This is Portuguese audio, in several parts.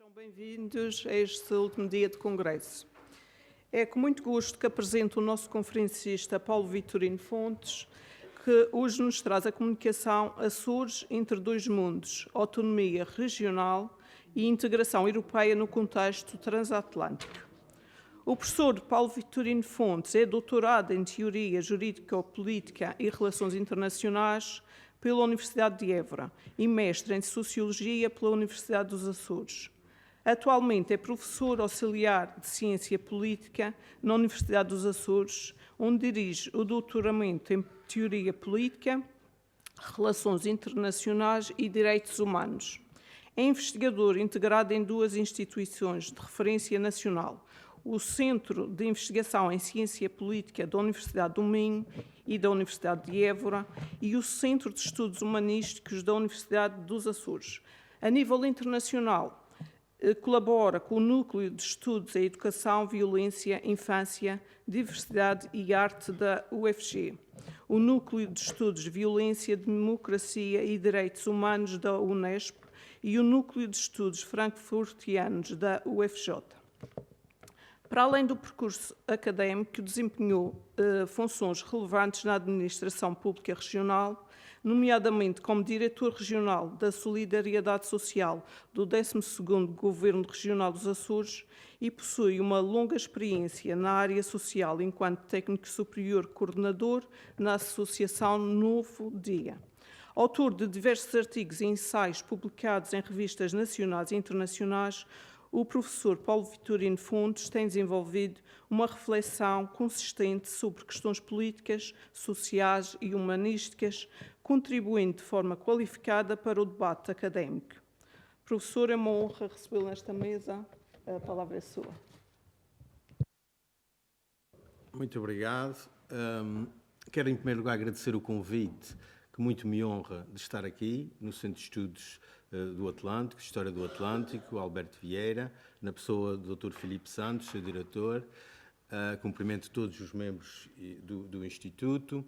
Sejam bem-vindos a este último dia de congresso. É com muito gosto que apresento o nosso conferencista Paulo Vitorino Fontes, que hoje nos traz a comunicação Açores entre dois mundos, autonomia regional e integração europeia no contexto transatlântico. O professor Paulo Vitorino Fontes é doutorado em Teoria Jurídico-Política e Relações Internacionais pela Universidade de Évora e mestre em Sociologia pela Universidade dos Açores. Atualmente é professor auxiliar de Ciência Política na Universidade dos Açores, onde dirige o doutoramento em Teoria Política, Relações Internacionais e Direitos Humanos. É investigador integrado em duas instituições de referência nacional, o Centro de Investigação em Ciência Política da Universidade do Minho e da Universidade de Évora e o Centro de Estudos Humanísticos da Universidade dos Açores. A nível internacional, colabora com o Núcleo de Estudos em Educação, Violência, Infância, Diversidade e Arte da UFG, o Núcleo de Estudos Violência, Democracia e Direitos Humanos da Unesp e o Núcleo de Estudos Frankfurtianos da UFJ. Para além do percurso académico, desempenhou funções relevantes na administração pública regional, nomeadamente como diretor regional da Solidariedade Social do 12º Governo Regional dos Açores e possui uma longa experiência na área social enquanto técnico superior coordenador na Associação Novo Dia. Autor de diversos artigos e ensaios publicados em revistas nacionais e internacionais, o professor Paulo Vitorino Fontes tem desenvolvido uma reflexão consistente sobre questões políticas, sociais e humanísticas, contribuindo de forma qualificada para o debate académico. Professor, é uma honra recebê-lo nesta mesa. A palavra é sua. Muito obrigado. Quero, em primeiro lugar, agradecer o convite, que muito me honra de estar aqui no Centro de Estudos do Atlântico, História do Atlântico, Alberto Vieira, na pessoa do Dr. Filipe Santos, seu diretor. Cumprimento todos os membros do Instituto.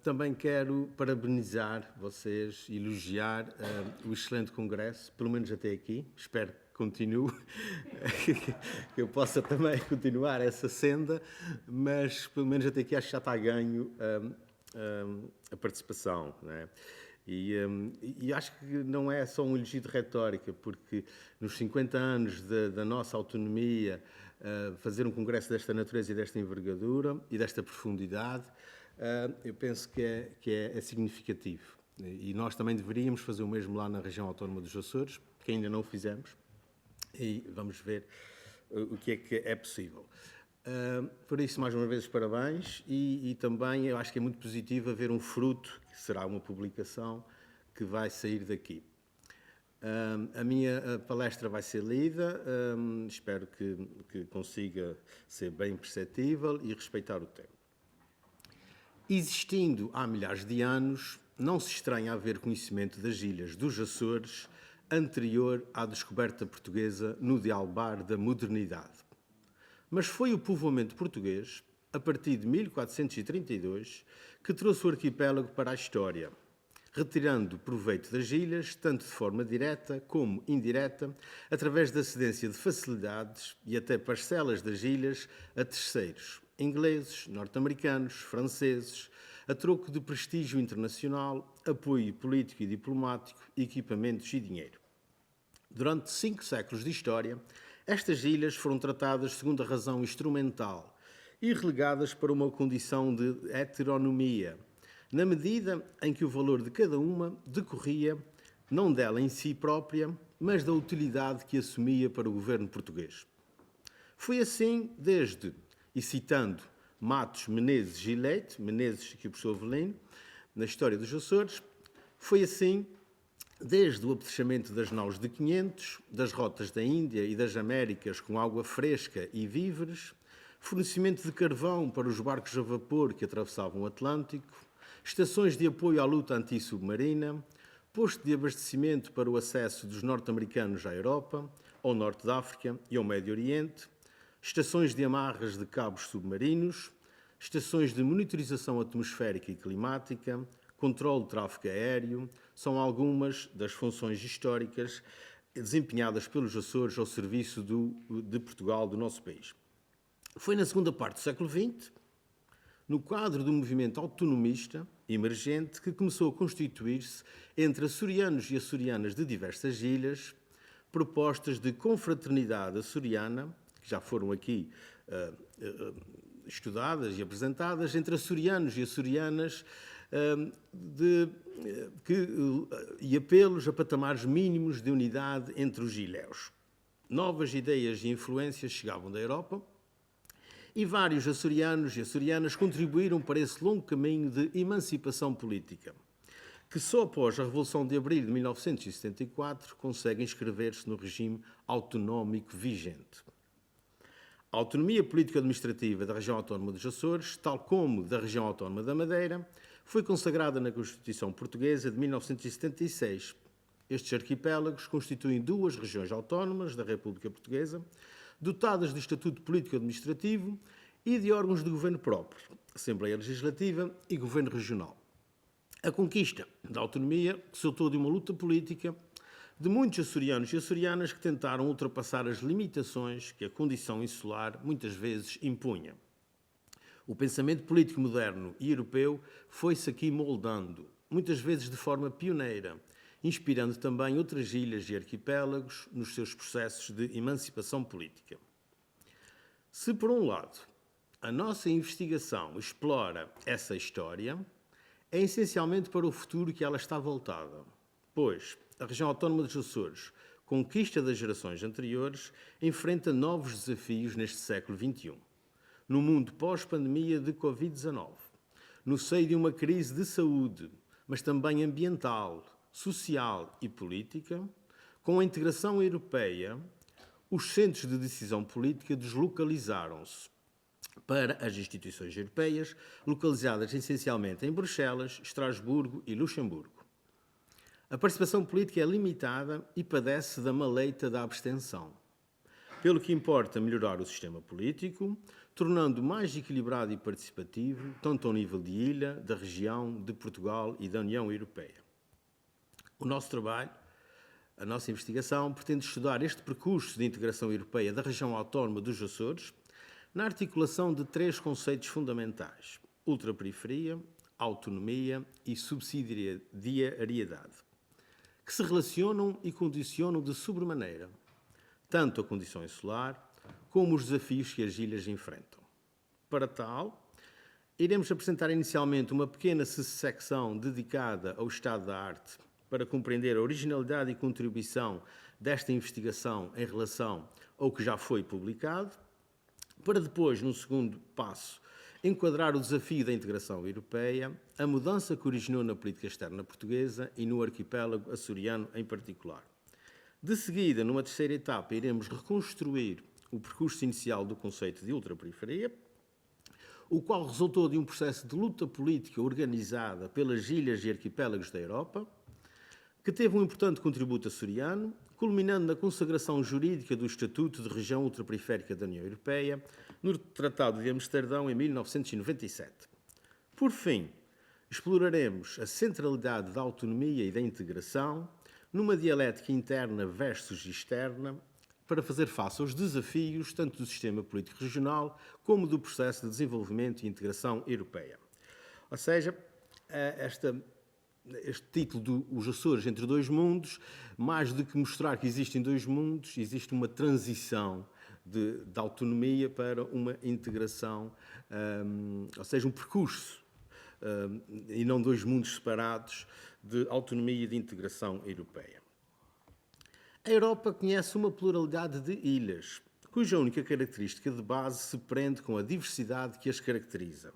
Também quero parabenizar vocês, elogiar o excelente congresso, pelo menos até aqui. Espero que continue, que eu possa também continuar essa senda, mas pelo menos até aqui acho que já está a ganho a participação, não é? E acho que não é só um elogio de retórica, porque nos 50 anos da nossa autonomia, fazer um congresso desta natureza e desta envergadura e desta profundidade, eu penso que é significativo. E nós também deveríamos fazer o mesmo lá na região autónoma dos Açores, que ainda não o fizemos, e vamos ver o que é possível. Por isso, mais uma vez, parabéns e também eu acho que é muito positivo haver um fruto, que será uma publicação, que vai sair daqui. A minha palestra vai ser lida, espero que consiga ser bem perceptível e respeitar o tempo. Existindo há milhares de anos, não se estranha haver conhecimento das ilhas dos Açores anterior à descoberta portuguesa no dialbar da modernidade. Mas foi o povoamento português, a partir de 1432, que trouxe o arquipélago para a história, retirando proveito das ilhas, tanto de forma direta como indireta, através da cedência de facilidades e até parcelas das ilhas a terceiros, ingleses, norte-americanos, franceses, a troco de prestígio internacional, apoio político e diplomático, equipamentos e dinheiro. Durante 5 séculos de história, estas ilhas foram tratadas segundo a razão instrumental e relegadas para uma condição de heteronomia, na medida em que o valor de cada uma decorria não dela em si própria, mas da utilidade que assumia para o governo português. Foi assim desde, e citando Matos, Menezes e Leite, Menezes e o professor Avelino, na História dos Açores, foi assim desde o apetrechamento das naus de 500, das rotas da Índia e das Américas com água fresca e víveres, fornecimento de carvão para os barcos a vapor que atravessavam o Atlântico, estações de apoio à luta anti-submarina, posto de abastecimento para o acesso dos norte-americanos à Europa, ao Norte da África e ao Médio Oriente, estações de amarras de cabos submarinos, estações de monitorização atmosférica e climática, controle de tráfego aéreo, são algumas das funções históricas desempenhadas pelos Açores ao serviço de Portugal, do nosso país. Foi na segunda parte do século XX, no quadro do movimento autonomista emergente, que começou a constituir-se entre açorianos e açorianas de diversas ilhas, propostas de confraternidade açoriana, que já foram aqui estudadas e apresentadas, entre açorianos e açorianas, e apelos a patamares mínimos de unidade entre os ilhéus. Novas ideias e influências chegavam da Europa e vários açorianos e açorianas contribuíram para esse longo caminho de emancipação política, que só após a Revolução de Abril de 1974 consegue inscrever-se no regime autonómico vigente. A autonomia político-administrativa da região autónoma dos Açores, tal como da região autónoma da Madeira, foi consagrada na Constituição Portuguesa de 1976. Estes arquipélagos constituem duas regiões autónomas da República Portuguesa, dotadas de estatuto político-administrativo e de órgãos de governo próprio, Assembleia Legislativa e Governo Regional. A conquista da autonomia resultou de uma luta política de muitos açorianos e açorianas que tentaram ultrapassar as limitações que a condição insular muitas vezes impunha. O pensamento político moderno e europeu foi-se aqui moldando, muitas vezes de forma pioneira, inspirando também outras ilhas e arquipélagos nos seus processos de emancipação política. Se, por um lado, a nossa investigação explora essa história, é essencialmente para o futuro que ela está voltada, pois a região autónoma dos Açores, conquista das gerações anteriores, enfrenta novos desafios neste século XXI. No mundo pós-pandemia de Covid-19, no seio de uma crise de saúde, mas também ambiental, social e política, com a integração europeia, os centros de decisão política deslocalizaram-se para as instituições europeias, localizadas essencialmente em Bruxelas, Estrasburgo e Luxemburgo. A participação política é limitada e padece da maleita da abstenção, pelo que importa melhorar o sistema político, tornando mais equilibrado e participativo, tanto ao nível de ilha, da região, de Portugal e da União Europeia. O nosso trabalho, a nossa investigação, pretende estudar este percurso de integração europeia da região autónoma dos Açores na articulação de três conceitos fundamentais: ultraperiferia, autonomia e subsidiariedade, que se relacionam e condicionam de sobremaneira tanto a condição insular como os desafios que as ilhas enfrentam. Para tal, iremos apresentar inicialmente uma pequena secção dedicada ao estado da arte para compreender a originalidade e contribuição desta investigação em relação ao que já foi publicado, para depois, num segundo passo, enquadrar o desafio da integração europeia, a mudança que originou na política externa portuguesa e no arquipélago açoriano em particular. De seguida, numa terceira etapa, iremos reconstruir o percurso inicial do conceito de ultraperiferia, o qual resultou de um processo de luta política organizada pelas ilhas e arquipélagos da Europa, que teve um importante contributo açoriano, culminando na consagração jurídica do Estatuto de Região Ultraperiférica da União Europeia, no Tratado de Amsterdão, em 1997. Por fim, exploraremos a centralidade da autonomia e da integração numa dialética interna versus externa, para fazer face aos desafios tanto do sistema político regional como do processo de desenvolvimento e integração europeia. Ou seja, este título dos Açores entre dois mundos, mais do que mostrar que existem dois mundos, existe uma transição de autonomia para uma integração, ou seja, um percurso, e não dois mundos separados, de autonomia e de integração europeia. A Europa conhece uma pluralidade de ilhas, cuja única característica de base se prende com a diversidade que as caracteriza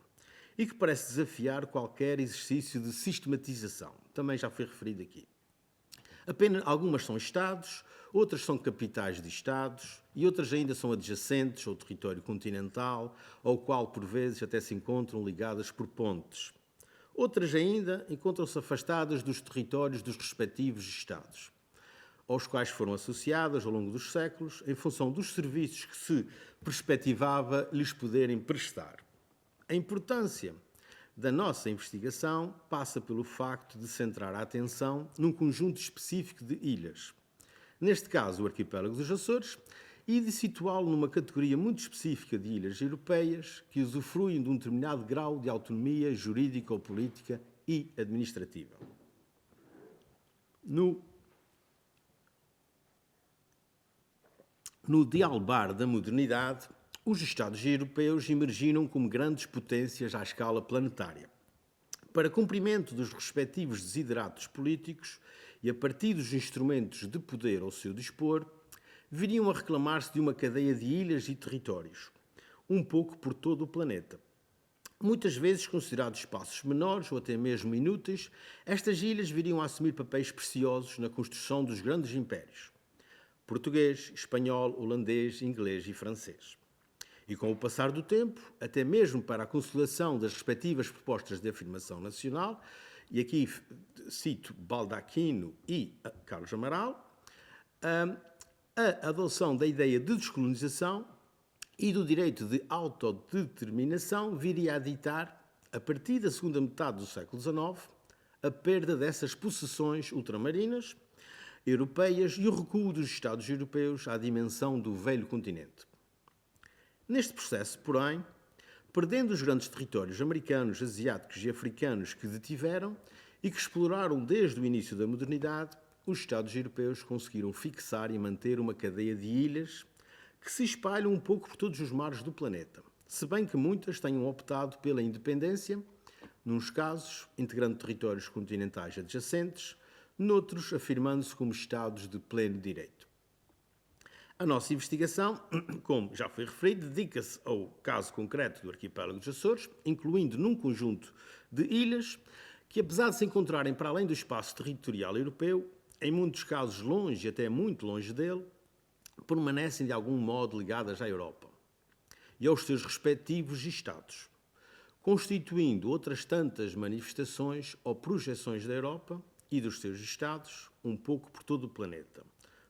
e que parece desafiar qualquer exercício de sistematização. Também já foi referido aqui. Apenas algumas são Estados, outras são capitais de Estados e outras ainda são adjacentes ao território continental, ao qual por vezes até se encontram ligadas por pontes. Outras ainda encontram-se afastadas dos territórios dos respectivos Estados, aos quais foram associadas ao longo dos séculos, em função dos serviços que se perspectivava lhes poderem prestar. A importância da nossa investigação passa pelo facto de centrar a atenção num conjunto específico de ilhas, neste caso o arquipélago dos Açores, e de situá-lo numa categoria muito específica de ilhas europeias que usufruem de um determinado grau de autonomia jurídica ou política e administrativa. No dialbar da modernidade, os Estados europeus emergiram como grandes potências à escala planetária. Para cumprimento dos respectivos desideratos políticos e a partir dos instrumentos de poder ao seu dispor, viriam a reclamar-se de uma cadeia de ilhas e territórios, um pouco por todo o planeta. Muitas vezes considerados espaços menores ou até mesmo inúteis, estas ilhas viriam a assumir papéis preciosos na construção dos grandes impérios: português, espanhol, holandês, inglês e francês. E com o passar do tempo, até mesmo para a consolidação das respectivas propostas de afirmação nacional, e aqui cito Baldacchino e Carlos Amaral, a adoção da ideia de descolonização e do direito de autodeterminação viria a ditar, a partir da segunda metade do século XIX, a perda dessas possessões ultramarinas europeias e o recuo dos Estados europeus à dimensão do velho continente. Neste processo, porém, perdendo os grandes territórios americanos, asiáticos e africanos que detiveram e que exploraram desde o início da modernidade, os Estados europeus conseguiram fixar e manter uma cadeia de ilhas que se espalham um pouco por todos os mares do planeta, se bem que muitas tenham optado pela independência, nos casos integrando territórios continentais adjacentes, noutros afirmando-se como Estados de pleno direito. A nossa investigação, como já foi referido, dedica-se ao caso concreto do arquipélago dos Açores, incluindo num conjunto de ilhas que, apesar de se encontrarem para além do espaço territorial europeu, em muitos casos longe e até muito longe dele, permanecem de algum modo ligadas à Europa e aos seus respectivos Estados, constituindo outras tantas manifestações ou projeções da Europa e dos seus Estados um pouco por todo o planeta,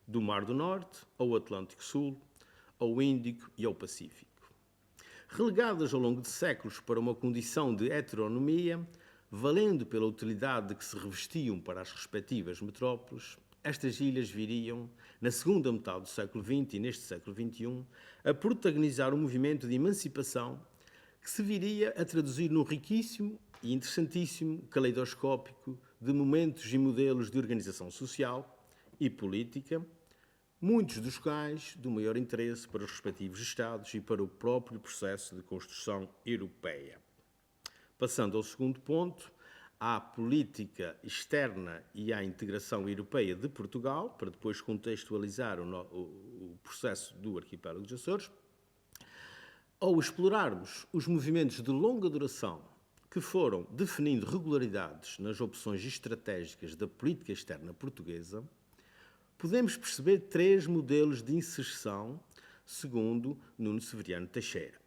do Mar do Norte ao Atlântico Sul, ao Índico e ao Pacífico. Relegadas ao longo de séculos para uma condição de heteronomia, valendo pela utilidade de que se revestiam para as respectivas metrópoles, estas ilhas viriam, na segunda metade do século XX e neste século XXI, a protagonizar um movimento de emancipação que se viria a traduzir num riquíssimo e interessantíssimo caleidoscópico de momentos e modelos de organização social e política, muitos dos quais do maior interesse para os respectivos Estados e para o próprio processo de construção europeia. Passando ao segundo ponto, à política externa e à integração europeia de Portugal, para depois contextualizar o processo do arquipélago dos Açores, ao explorarmos os movimentos de longa duração que foram definindo regularidades nas opções estratégicas da política externa portuguesa, podemos perceber três modelos de inserção, segundo Nuno Severiano Teixeira,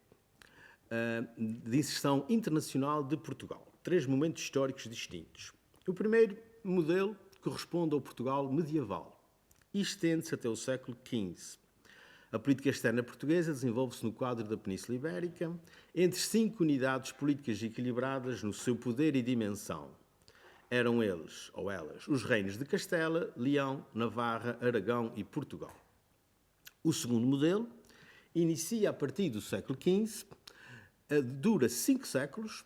de inserção internacional de Portugal. Três momentos históricos distintos. O primeiro modelo corresponde ao Portugal medieval e estende-se até o século XV. A política externa portuguesa desenvolve-se no quadro da Península Ibérica, entre 5 unidades políticas equilibradas no seu poder e dimensão. Eram eles, ou elas, os reinos de Castela, Leão, Navarra, Aragão e Portugal. O segundo modelo inicia a partir do século XV, dura 5 séculos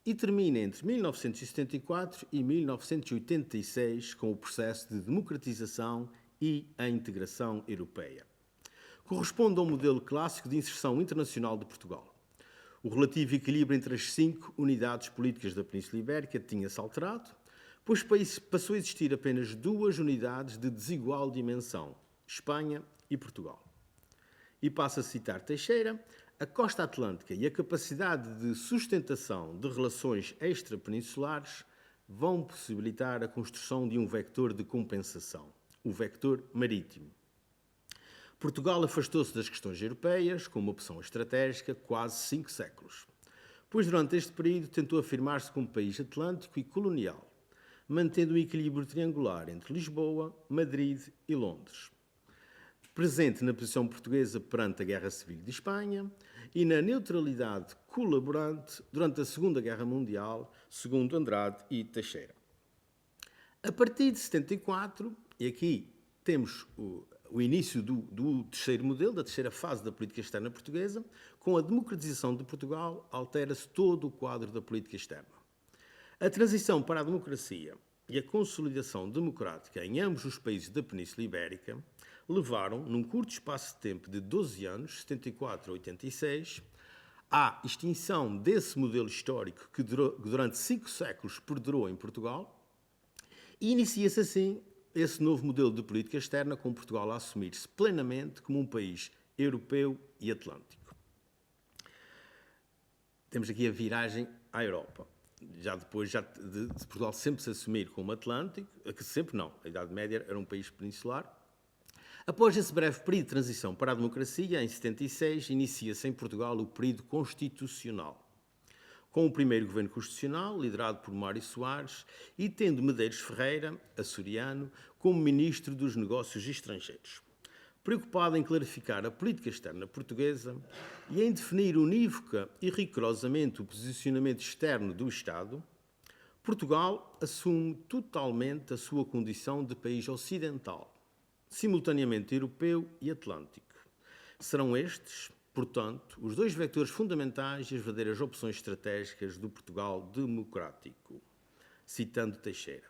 e termina entre 1974 e 1986 com o processo de democratização e a integração europeia. Corresponde ao modelo clássico de inserção internacional de Portugal. O relativo equilíbrio entre as 5 unidades políticas da Península Ibérica tinha-se alterado, pois passou a existir apenas 2 unidades de desigual dimensão, Espanha e Portugal. E passo a citar Teixeira: a costa atlântica e a capacidade de sustentação de relações extrapeninsulares vão possibilitar a construção de um vector de compensação, o vector marítimo. Portugal afastou-se das questões europeias como opção estratégica quase 5 séculos, pois durante este período tentou afirmar-se como país atlântico e colonial, mantendo um equilíbrio triangular entre Lisboa, Madrid e Londres. Presente na posição portuguesa perante a Guerra Civil de Espanha e na neutralidade colaborante durante a Segunda Guerra Mundial, segundo Andrade e Teixeira. A partir de 74, e aqui temos o início do terceiro modelo, da terceira fase da política externa portuguesa. Com a democratização de Portugal, altera-se todo o quadro da política externa. A transição para a democracia e a consolidação democrática em ambos os países da Península Ibérica levaram, num curto espaço de tempo de 12 anos, 74 a 86, à extinção desse modelo histórico que durante 5 séculos perdurou em Portugal, e inicia-se assim esse novo modelo de política externa, com Portugal a assumir-se plenamente como um país europeu e atlântico. Temos aqui a viragem à Europa. Já depois de Portugal sempre se assumir como atlântico, que sempre não, a Idade Média era um país peninsular. Após esse breve período de transição para a democracia, em 76, inicia-se em Portugal o período constitucional, com o primeiro governo constitucional, liderado por Mário Soares, e tendo Medeiros Ferreira, açoriano, como ministro dos Negócios Estrangeiros. Preocupado em clarificar a política externa portuguesa e em definir unívoca e rigorosamente o posicionamento externo do Estado, Portugal assume totalmente a sua condição de país ocidental, simultaneamente europeu e atlântico. Serão estes, portanto, os dois vetores fundamentais e as verdadeiras opções estratégicas do Portugal democrático. Citando Teixeira.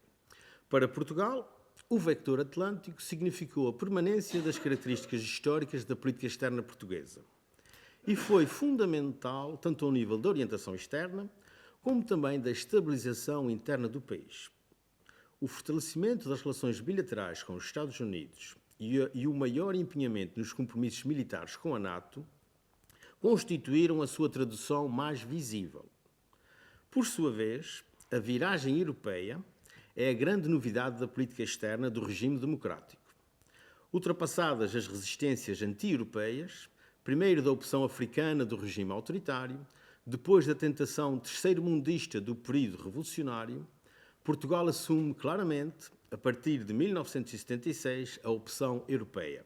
Para Portugal, o vector atlântico significou a permanência das características históricas da política externa portuguesa e foi fundamental tanto ao nível da orientação externa como também da estabilização interna do país. O fortalecimento das relações bilaterais com os Estados Unidos e o maior empenhamento nos compromissos militares com a NATO constituíram a sua tradução mais visível. Por sua vez, a viragem europeia é a grande novidade da política externa do regime democrático. Ultrapassadas as resistências anti-europeias, primeiro da opção africana do regime autoritário, depois da tentação terceiro-mundista do período revolucionário, Portugal assume claramente, a partir de 1976, a opção europeia.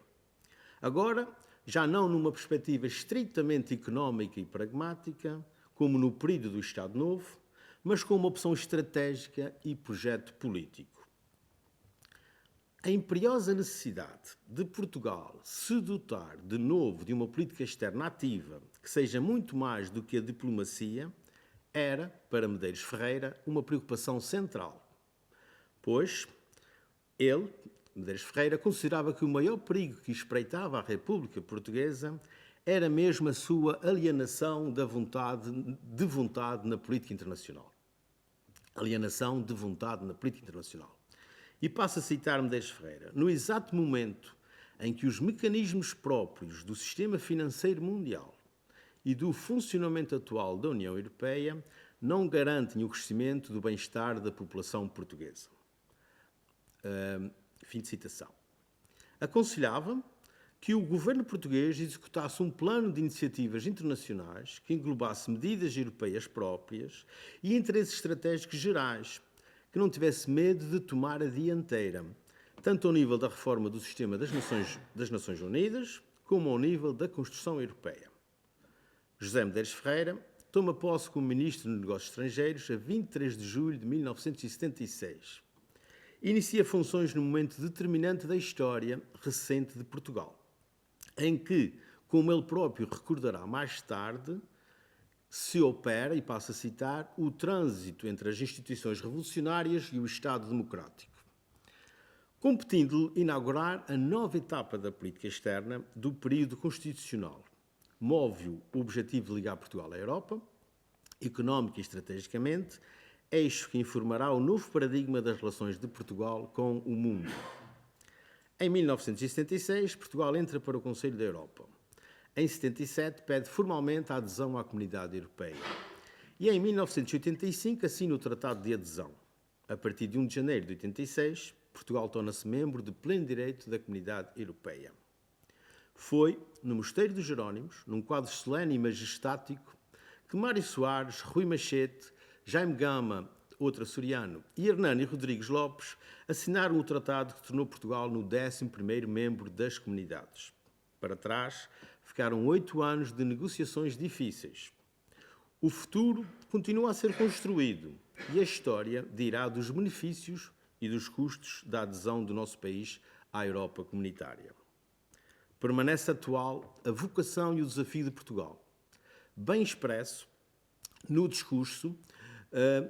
Agora, já não numa perspectiva estritamente económica e pragmática, como no período do Estado Novo, mas com uma opção estratégica e projeto político. A imperiosa necessidade de Portugal se dotar de novo de uma política externa ativa que seja muito mais do que a diplomacia era, para Medeiros Ferreira, uma preocupação central, pois ele, Medeiros Ferreira, considerava que o maior perigo que espreitava a República Portuguesa era mesmo a sua alienação de vontade na política internacional. Alienação de vontade na política internacional. E passo a citar Medeiros Ferreira. No exato momento em que os mecanismos próprios do sistema financeiro mundial e do funcionamento atual da União Europeia não garantem o crescimento do bem-estar da população portuguesa. Fim de citação. Aconselhava que o governo português executasse um plano de iniciativas internacionais que englobasse medidas europeias próprias e interesses estratégicos gerais, que não tivesse medo de tomar a dianteira, tanto ao nível da reforma do sistema das Nações Unidas, como ao nível da construção europeia. José Medeiros Ferreira toma posse como Ministro dos Negócios Estrangeiros a 23 de julho de 1976. Inicia funções num momento determinante da história recente de Portugal, em que, como ele próprio recordará mais tarde, se opera, e passo a citar, o trânsito entre as instituições revolucionárias e o Estado democrático, competindo-lhe inaugurar a nova etapa da política externa do período constitucional. Move-o o objetivo de ligar Portugal à Europa, económica e estrategicamente, eixo que informará o novo paradigma das relações de Portugal com o mundo. Em 1976, Portugal entra para o Conselho da Europa. Em 77, pede formalmente a adesão à Comunidade Europeia. E em 1985, assina o Tratado de Adesão. A partir de 1 de janeiro de 86, Portugal torna-se membro de pleno direito da Comunidade Europeia. Foi no Mosteiro dos Jerónimos, num quadro solene e majestático, que Mário Soares, Rui Machete, Jaime Gama, outro açoriano, e Hernani Rodrigues Lopes assinaram o tratado que tornou Portugal no 11º membro das comunidades. Para trás, ficaram 8 anos de negociações difíceis. O futuro continua a ser construído e a história dirá dos benefícios e dos custos da adesão do nosso país à Europa comunitária. Permanece atual a vocação e o desafio de Portugal, bem expresso no discurso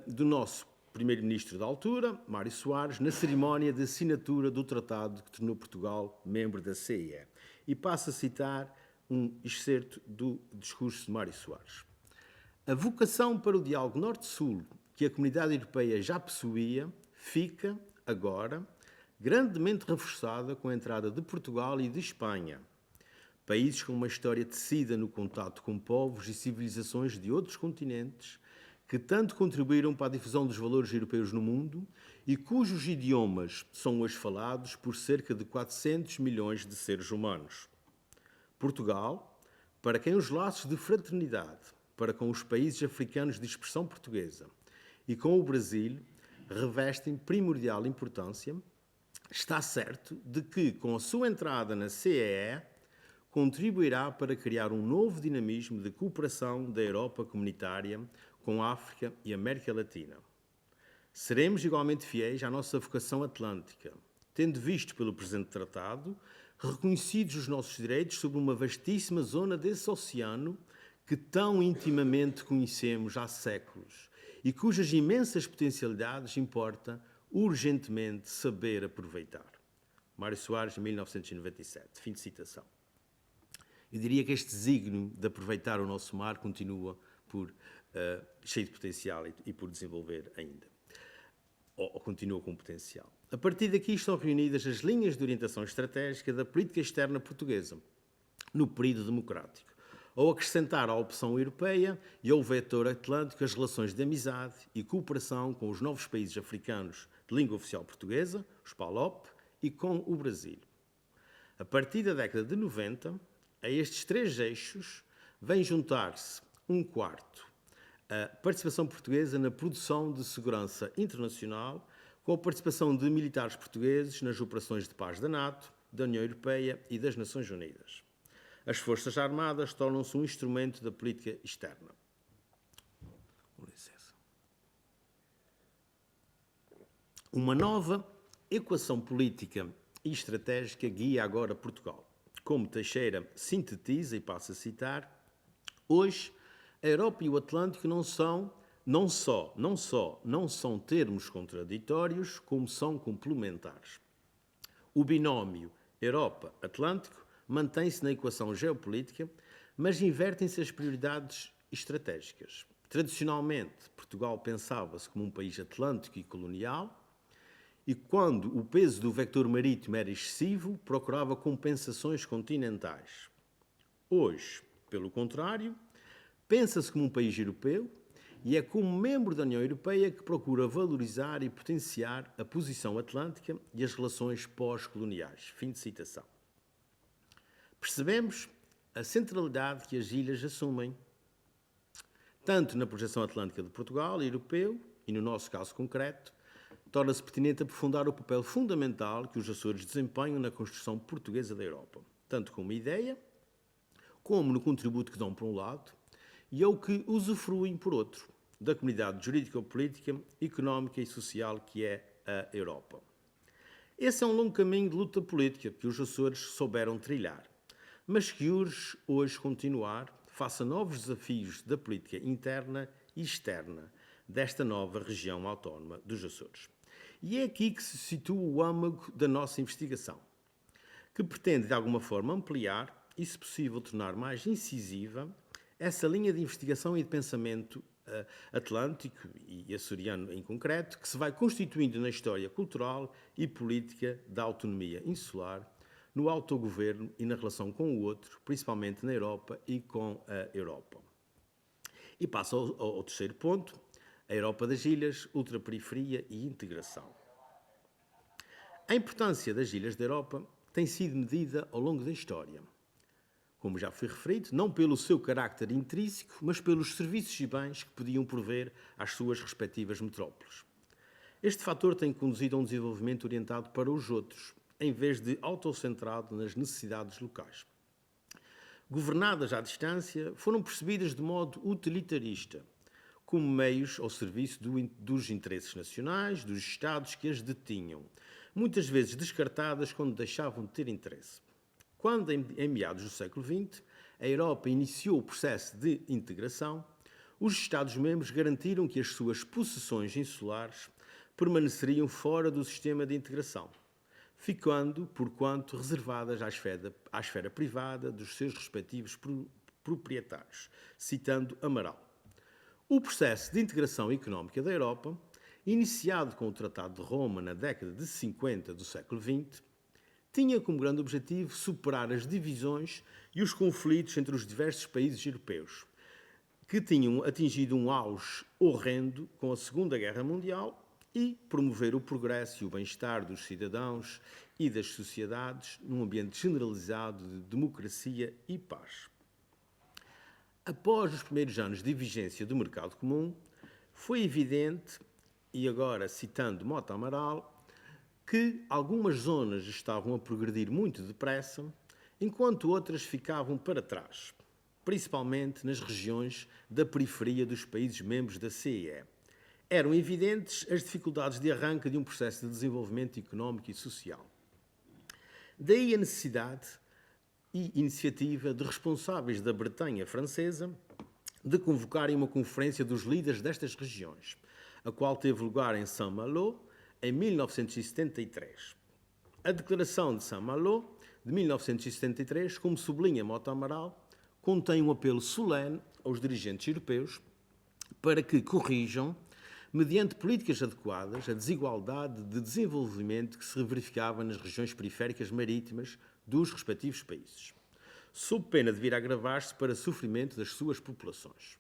do nosso primeiro-ministro da altura, Mário Soares, na cerimónia de assinatura do tratado que tornou Portugal membro da CEE. E passo a citar um excerto do discurso de Mário Soares. A vocação para o diálogo Norte-Sul que a Comunidade Europeia já possuía fica, agora, grandemente reforçada com a entrada de Portugal e de Espanha, países com uma história tecida no contato com povos e civilizações de outros continentes, que tanto contribuíram para a difusão dos valores europeus no mundo e cujos idiomas são hoje falados por cerca de 400 milhões de seres humanos. Portugal, para quem os laços de fraternidade para com os países africanos de expressão portuguesa e com o Brasil revestem primordial importância, está certo de que, com a sua entrada na CEE, contribuirá para criar um novo dinamismo de cooperação da Europa comunitária com a África e América Latina. Seremos igualmente fiéis à nossa vocação atlântica, tendo visto pelo presente tratado reconhecidos os nossos direitos sobre uma vastíssima zona desse oceano que tão intimamente conhecemos há séculos e cujas imensas potencialidades importa urgentemente saber aproveitar. Mário Soares, 1997. Fim de citação. Eu diria que este desígnio de aproveitar o nosso mar continua cheio de potencial e por desenvolver ainda. Ou continua com potencial. A partir daqui estão reunidas as linhas de orientação estratégica da política externa portuguesa, no período democrático, ao acrescentar à opção europeia e ao vetor atlântico as relações de amizade e cooperação com os novos países africanos de língua oficial portuguesa, os PALOP, e com o Brasil. A partir da década de 90, a estes três eixos vem juntar-se um quarto, a participação portuguesa na produção de segurança internacional, com a participação de militares portugueses nas operações de paz da NATO, da União Europeia e das Nações Unidas. As Forças Armadas tornam-se um instrumento da política externa. Com licença. Uma nova equação política e estratégica guia agora Portugal. Como Teixeira sintetiza, e passo a citar, hoje a Europa e o Atlântico não são termos contraditórios, como são complementares. O binómio Europa-Atlântico mantém-se na equação geopolítica, mas invertem-se as prioridades estratégicas. Tradicionalmente, Portugal pensava-se como um país atlântico e colonial, e quando o peso do vector marítimo era excessivo, procurava compensações continentais. Hoje, pelo contrário, pensa-se como um país europeu e é como membro da União Europeia que procura valorizar e potenciar a posição atlântica e as relações pós-coloniais. Fim de citação. Percebemos a centralidade que as ilhas assumem, tanto na projeção atlântica de Portugal e europeu, e no nosso caso concreto, torna-se pertinente aprofundar o papel fundamental que os Açores desempenham na construção portuguesa da Europa, tanto como ideia, como no contributo que dão por um lado, e ao que usufruem por outro, da comunidade jurídico-política, económica e social que é a Europa. Esse é um longo caminho de luta política que os Açores souberam trilhar, mas que urge hoje continuar face a novos desafios da política interna e externa desta nova região autónoma dos Açores. E é aqui que se situa o âmago da nossa investigação, que pretende de alguma forma ampliar e, se possível, tornar mais incisiva essa linha de investigação e de pensamento atlântico e açoriano em concreto, que se vai constituindo na história cultural e política da autonomia insular, no autogoverno e na relação com o outro, principalmente na Europa e com a Europa. E passo ao terceiro ponto, a Europa das ilhas, ultraperiferia e integração. A importância das ilhas da Europa tem sido medida ao longo da história, como já foi referido, não pelo seu carácter intrínseco, mas pelos serviços e bens que podiam prover às suas respectivas metrópoles. Este fator tem conduzido a um desenvolvimento orientado para os outros, em vez de autocentrado nas necessidades locais. Governadas à distância, foram percebidas de modo utilitarista, como meios ao serviço dos interesses nacionais, dos Estados que as detinham, muitas vezes descartadas quando deixavam de ter interesse. Quando, em meados do século XX, a Europa iniciou o processo de integração, os Estados-membros garantiram que as suas possessões insulares permaneceriam fora do sistema de integração, ficando, porquanto, reservadas à esfera privada dos seus respectivos proprietários, citando Amaral. O processo de integração económica da Europa, iniciado com o Tratado de Roma na década de 50 do século XX, tinha como grande objetivo superar as divisões e os conflitos entre os diversos países europeus, que tinham atingido um auge horrendo com a Segunda Guerra Mundial, e promover o progresso e o bem-estar dos cidadãos e das sociedades num ambiente generalizado de democracia e paz. Após os primeiros anos de vigência do mercado comum, foi evidente, e agora citando Mota Amaral, que algumas zonas estavam a progredir muito depressa, enquanto outras ficavam para trás, principalmente nas regiões da periferia dos países membros da CEE. Eram evidentes as dificuldades de arranque de um processo de desenvolvimento económico e social. Daí a necessidade e iniciativa de responsáveis da Bretanha francesa de convocarem uma conferência dos líderes destas regiões, a qual teve lugar em Saint-Malo em 1973. A Declaração de Saint-Malo de 1973, como sublinha Mota Amaral, contém um apelo solene aos dirigentes europeus para que corrijam, mediante políticas adequadas, a desigualdade de desenvolvimento que se verificava nas regiões periféricas marítimas dos respectivos países, sob pena de vir a agravar-se para sofrimento das suas populações.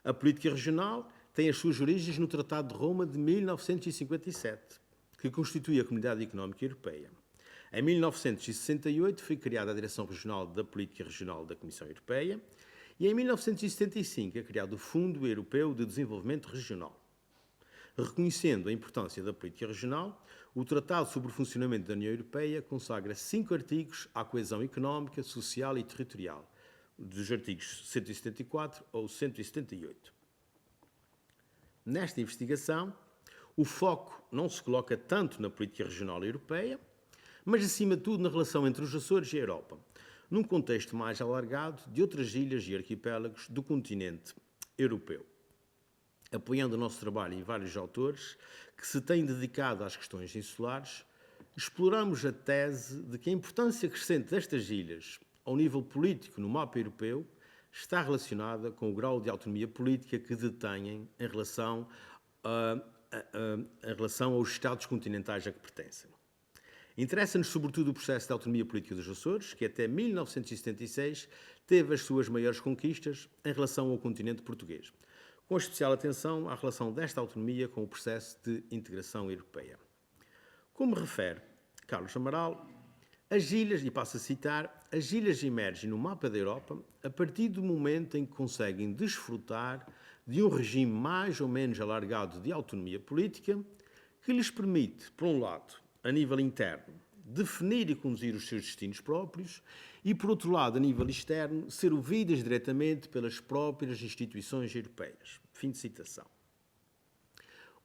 A política regional tem as suas origens no Tratado de Roma de 1957, que constitui a Comunidade Económica Europeia. Em 1968 foi criada a Direção Regional da Política Regional da Comissão Europeia e em 1975 é criado o Fundo Europeu de Desenvolvimento Regional. Reconhecendo a importância da política regional, o Tratado sobre o Funcionamento da União Europeia consagra 5 artigos à coesão económica, social e territorial, dos artigos 174 ao 178. Nesta investigação, o foco não se coloca tanto na política regional europeia, mas, acima de tudo, na relação entre os Açores e a Europa, num contexto mais alargado de outras ilhas e arquipélagos do continente europeu. Apoiando o nosso trabalho e vários autores que se têm dedicado às questões insulares, exploramos a tese de que a importância crescente destas ilhas ao nível político no mapa europeu está relacionada com o grau de autonomia política que detêm em relação aos Estados continentais a que pertencem. Interessa-nos sobretudo o processo de autonomia política dos Açores, que até 1976 teve as suas maiores conquistas em relação ao continente português, com especial atenção à relação desta autonomia com o processo de integração europeia. Como refere Carlos Amaral, as ilhas, e passo a citar, as ilhas emergem no mapa da Europa a partir do momento em que conseguem desfrutar de um regime mais ou menos alargado de autonomia política que lhes permite, por um lado, a nível interno, definir e conduzir os seus destinos próprios e, por outro lado, a nível externo, ser ouvidas diretamente pelas próprias instituições europeias. Fim de citação.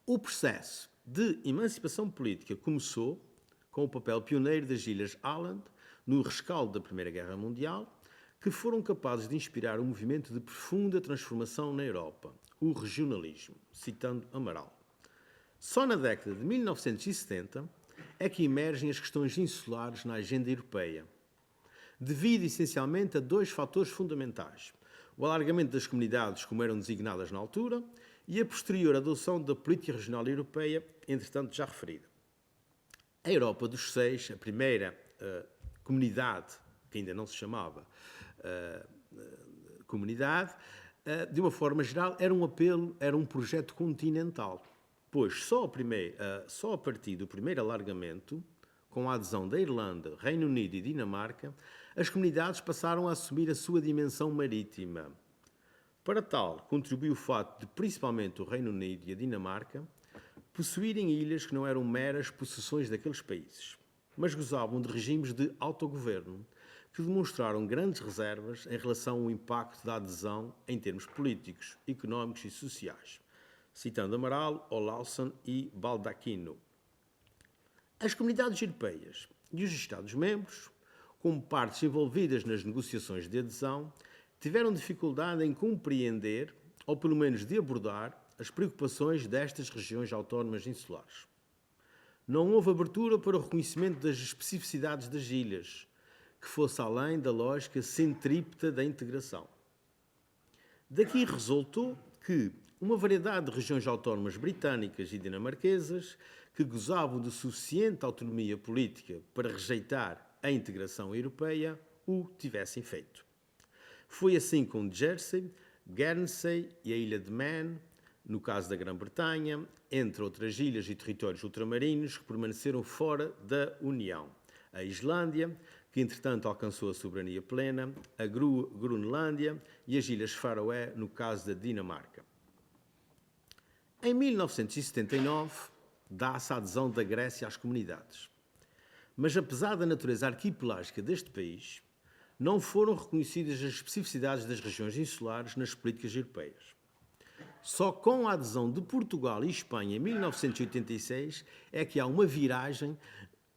O processo de emancipação política começou com o papel pioneiro das Ilhas Åland no rescaldo da Primeira Guerra Mundial, que foram capazes de inspirar um movimento de profunda transformação na Europa, o regionalismo, citando Amaral. Só na década de 1970 é que emergem as questões insulares na agenda europeia, devido essencialmente a 2 fatores fundamentais: o alargamento das comunidades como eram designadas na altura e a posterior adoção da política regional europeia, entretanto já referida. A Europa dos 6, a primeira comunidade, que ainda não se chamava comunidade, de uma forma geral, era um apelo, era um projeto continental, pois só a partir do primeiro alargamento, com a adesão da Irlanda, Reino Unido e Dinamarca, as comunidades passaram a assumir a sua dimensão marítima. Para tal, contribuiu o fato de, principalmente, o Reino Unido e a Dinamarca possuírem ilhas que não eram meras possessões daqueles países, mas gozavam de regimes de autogoverno, que demonstraram grandes reservas em relação ao impacto da adesão em termos políticos, económicos e sociais, citando Amaral, Olaussen e Baldacchino. As comunidades europeias e os Estados-membros, como partes envolvidas nas negociações de adesão, tiveram dificuldade em compreender, ou pelo menos de abordar, as preocupações destas regiões autónomas insulares. Não houve abertura para o reconhecimento das especificidades das ilhas, que fosse além da lógica centrípeta da integração. Daqui resultou que uma variedade de regiões autónomas britânicas e dinamarquesas, que gozavam de suficiente autonomia política para rejeitar a integração europeia, o tivessem feito. Foi assim com Jersey, Guernsey e a Ilha de Man, no caso da Grã-Bretanha, entre outras ilhas e territórios ultramarinos que permaneceram fora da União. A Islândia, que entretanto alcançou a soberania plena, a Groenlândia e as Ilhas Faroé, no caso da Dinamarca. Em 1979, dá-se a adesão da Grécia às comunidades. Mas apesar da natureza arquipelágica deste país, não foram reconhecidas as especificidades das regiões insulares nas políticas europeias. Só com a adesão de Portugal e Espanha em 1986 é que há uma viragem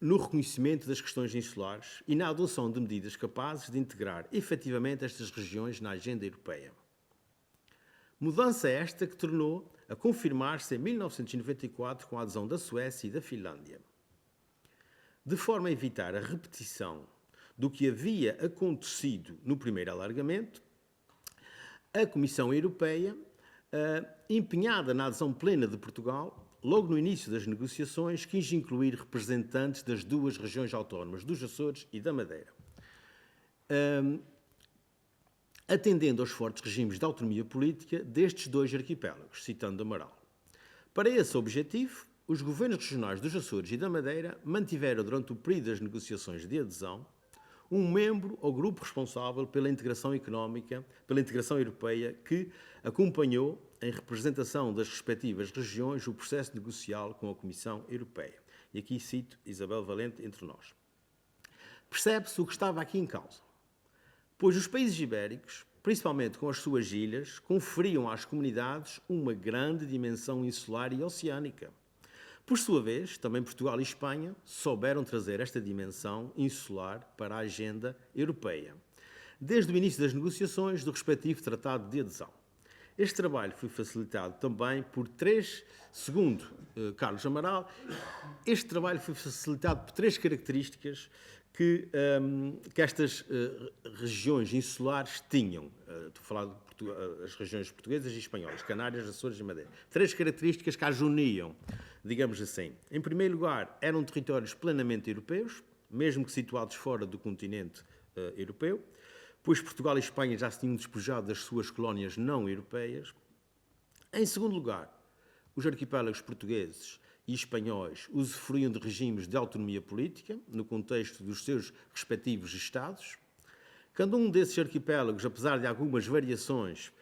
no reconhecimento das questões insulares e na adoção de medidas capazes de integrar efetivamente estas regiões na agenda europeia. Mudança esta que tornou a confirmar-se em 1994 com a adesão da Suécia e da Finlândia. De forma a evitar a repetição do que havia acontecido no primeiro alargamento, a Comissão Europeia, empenhada na adesão plena de Portugal, logo no início das negociações, quis incluir representantes das duas regiões autónomas, dos Açores e da Madeira, atendendo aos fortes regimes de autonomia política destes dois arquipélagos, citando Amaral. Para esse objetivo, os governos regionais dos Açores e da Madeira mantiveram, durante o período das negociações de adesão, um membro ou grupo responsável pela integração económica, pela integração europeia, que acompanhou, em representação das respectivas regiões, o processo negocial com a Comissão Europeia. E aqui cito Isabel Valente entre nós. Percebe-se o que estava aqui em causa, pois os países ibéricos, principalmente com as suas ilhas, conferiam às comunidades uma grande dimensão insular e oceânica. Por sua vez, também Portugal e Espanha souberam trazer esta dimensão insular para a agenda europeia, desde o início das negociações do respectivo Tratado de Adesão. Este trabalho foi facilitado também por segundo Carlos Amaral, este trabalho foi facilitado por três características que estas regiões insulares tinham. Estou a falar das regiões portuguesas e espanholas, Canárias, Açores e Madeira. Três características que as uniam, digamos assim. Em primeiro lugar, eram territórios plenamente europeus, mesmo que situados fora do continente europeu, pois Portugal e Espanha já se tinham despojado das suas colónias não europeias. Em segundo lugar, os arquipélagos portugueses e espanhóis usufruíam de regimes de autonomia política no contexto dos seus respectivos Estados. Cada um desses arquipélagos, apesar de algumas variações,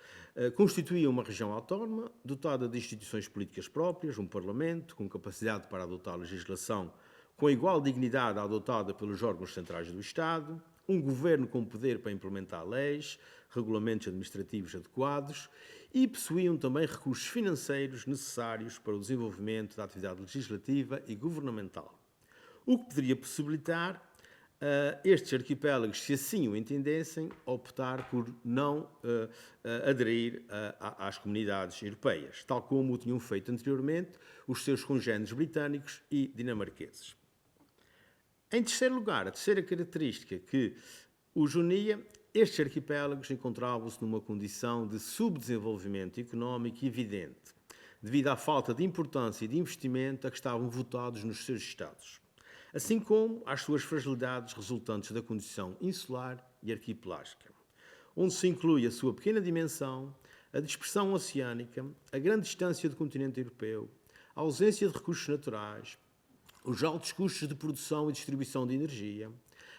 constituía uma região autónoma, dotada de instituições políticas próprias, um Parlamento, com capacidade para adotar legislação com a igual dignidade adotada pelos órgãos centrais do Estado, um governo com poder para implementar leis, regulamentos administrativos adequados e possuíam também recursos financeiros necessários para o desenvolvimento da atividade legislativa e governamental, o que poderia possibilitar estes arquipélagos, se assim o entendessem, optar por não aderir às comunidades europeias, tal como o tinham feito anteriormente os seus congêneres britânicos e dinamarqueses. Em terceiro lugar, a terceira característica que os unia, estes arquipélagos encontravam-se numa condição de subdesenvolvimento económico evidente, devido à falta de importância e de investimento a que estavam votados nos seus Estados, assim como às suas fragilidades resultantes da condição insular e arquipelágica, onde se inclui a sua pequena dimensão, a dispersão oceânica, a grande distância do continente europeu, a ausência de recursos naturais, os altos custos de produção e distribuição de energia,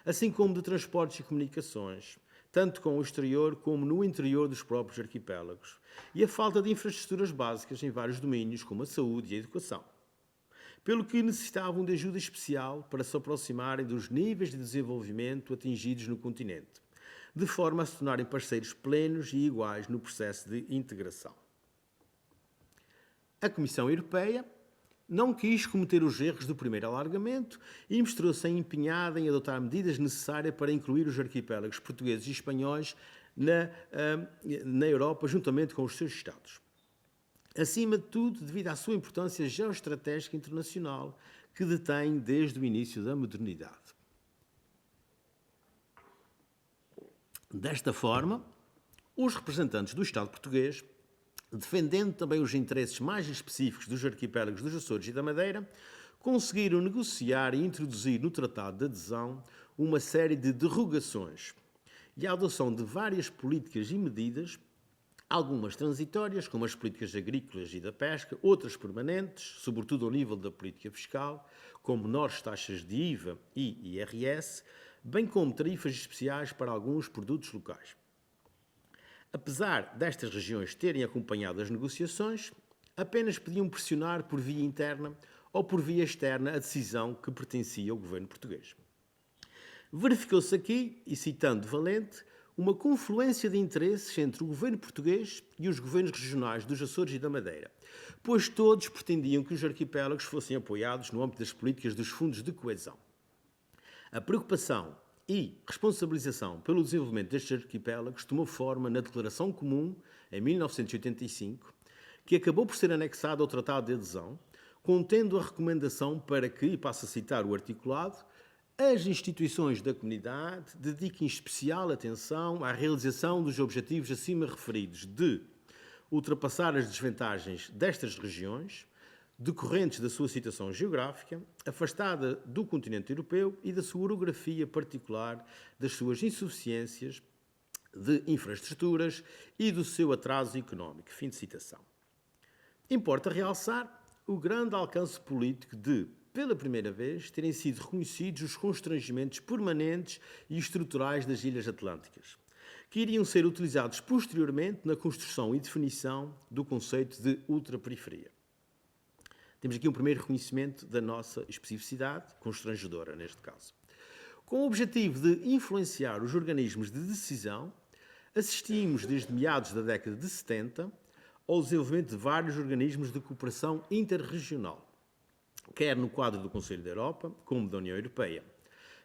assim como de transportes e comunicações, tanto com o exterior como no interior dos próprios arquipélagos, e a falta de infraestruturas básicas em vários domínios, como a saúde e a educação, pelo que necessitavam de ajuda especial para se aproximarem dos níveis de desenvolvimento atingidos no continente, de forma a se tornarem parceiros plenos e iguais no processo de integração. A Comissão Europeia não quis cometer os erros do primeiro alargamento e mostrou-se empenhada em adotar medidas necessárias para incluir os arquipélagos portugueses e espanhóis na Europa, juntamente com os seus Estados. Acima de tudo, devido à sua importância geoestratégica internacional, que detém desde o início da modernidade. Desta forma, os representantes do Estado português, defendendo também os interesses mais específicos dos arquipélagos dos Açores e da Madeira, conseguiram negociar e introduzir no Tratado de Adesão uma série de derrogações e a adoção de várias políticas e medidas, algumas transitórias, como as políticas agrícolas e da pesca, outras permanentes, sobretudo ao nível da política fiscal, com menores taxas de IVA e IRS, bem como tarifas especiais para alguns produtos locais. Apesar destas regiões terem acompanhado as negociações, apenas podiam pressionar por via interna ou por via externa a decisão que pertencia ao governo português. Verificou-se aqui, e citando Valente, uma confluência de interesses entre o governo português e os governos regionais dos Açores e da Madeira, pois todos pretendiam que os arquipélagos fossem apoiados no âmbito das políticas dos fundos de coesão. A preocupação e responsabilização pelo desenvolvimento destes arquipélagos tomou forma na Declaração Comum, em 1985, que acabou por ser anexada ao Tratado de Adesão, contendo a recomendação para que, e passo a citar o articulado, as instituições da comunidade dediquem especial atenção à realização dos objetivos acima referidos de ultrapassar as desvantagens destas regiões, decorrentes da sua situação geográfica, afastada do continente europeu e da sua orografia particular, das suas insuficiências de infraestruturas e do seu atraso económico. Fim de citação. Importa realçar o grande alcance político de, pela primeira vez, terem sido reconhecidos os constrangimentos permanentes e estruturais das Ilhas Atlânticas, que iriam ser utilizados posteriormente na construção e definição do conceito de ultraperiferia. Temos aqui um primeiro reconhecimento da nossa especificidade, constrangedora neste caso. Com o objetivo de influenciar os organismos de decisão, assistimos desde meados da década de 70 ao desenvolvimento de vários organismos de cooperação interregional, quer no quadro do Conselho da Europa, como da União Europeia.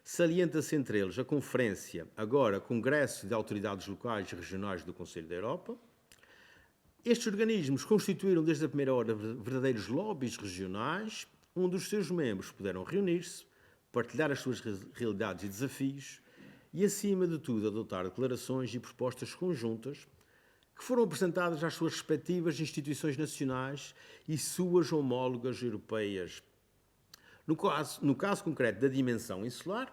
Salienta-se entre eles a Conferência, agora Congresso de Autoridades Locais e Regionais do Conselho da Europa. Estes organismos constituíram desde a primeira hora verdadeiros lobbies regionais, onde os seus membros puderam reunir-se, partilhar as suas realidades e desafios e, acima de tudo, adotar declarações e propostas conjuntas que foram apresentadas às suas respectivas instituições nacionais e suas homólogas europeias. No caso concreto da dimensão insular,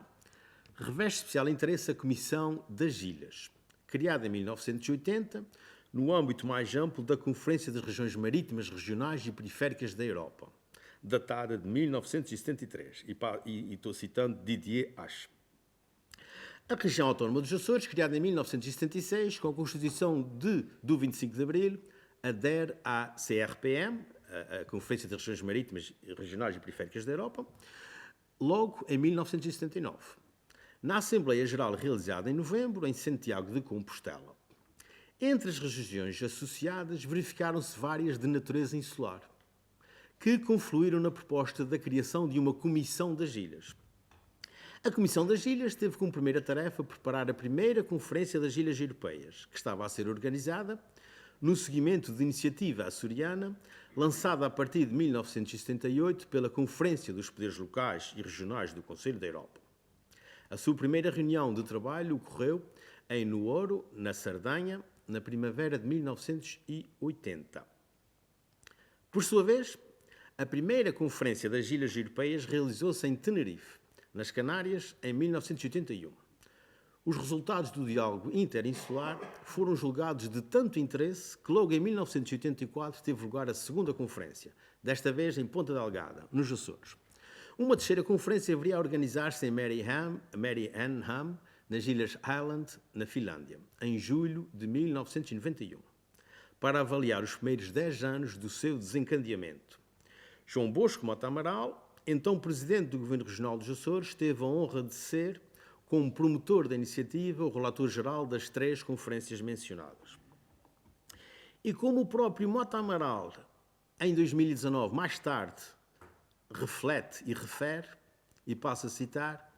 reveste especial interesse a Comissão das Ilhas, criada em 1980, no âmbito mais amplo da Conferência das Regiões Marítimas, Regionais e Periféricas da Europa, datada de 1973, e estou citando Didier H. A região autónoma dos Açores, criada em 1976, com a Constituição do 25 de Abril, adere à CRPM, a Conferência das Regiões Marítimas, Regionais e Periféricas da Europa, logo em 1979, na Assembleia Geral realizada em novembro, em Santiago de Compostela. Entre as regiões associadas, verificaram-se várias de natureza insular, que confluíram na proposta da criação de uma Comissão das Ilhas. A Comissão das Ilhas teve como primeira tarefa preparar a primeira Conferência das Ilhas Europeias, que estava a ser organizada no seguimento de iniciativa açoriana, lançada a partir de 1978 pela Conferência dos Poderes Locais e Regionais do Conselho da Europa. A sua primeira reunião de trabalho ocorreu em Nuoro, na Sardenha, na primavera de 1980. Por sua vez, a primeira Conferência das Ilhas Europeias realizou-se em Tenerife, nas Canárias, em 1981. Os resultados do diálogo interinsular foram julgados de tanto interesse que logo em 1984 teve lugar a segunda conferência, desta vez em Ponta Delgada, nos Açores. Uma terceira conferência haveria a organizar-se em Mariehamn, nas Ilhas Island, na Finlândia, em julho de 1991, para avaliar os primeiros 10 anos do seu desencadeamento. João Bosco Mota Amaral, então presidente do Governo Regional dos Açores, teve a honra de ser, como promotor da iniciativa, o relator-geral das 3 conferências mencionadas. E como o próprio Mota Amaral, em 2019, mais tarde, reflete e refere, e passo a citar: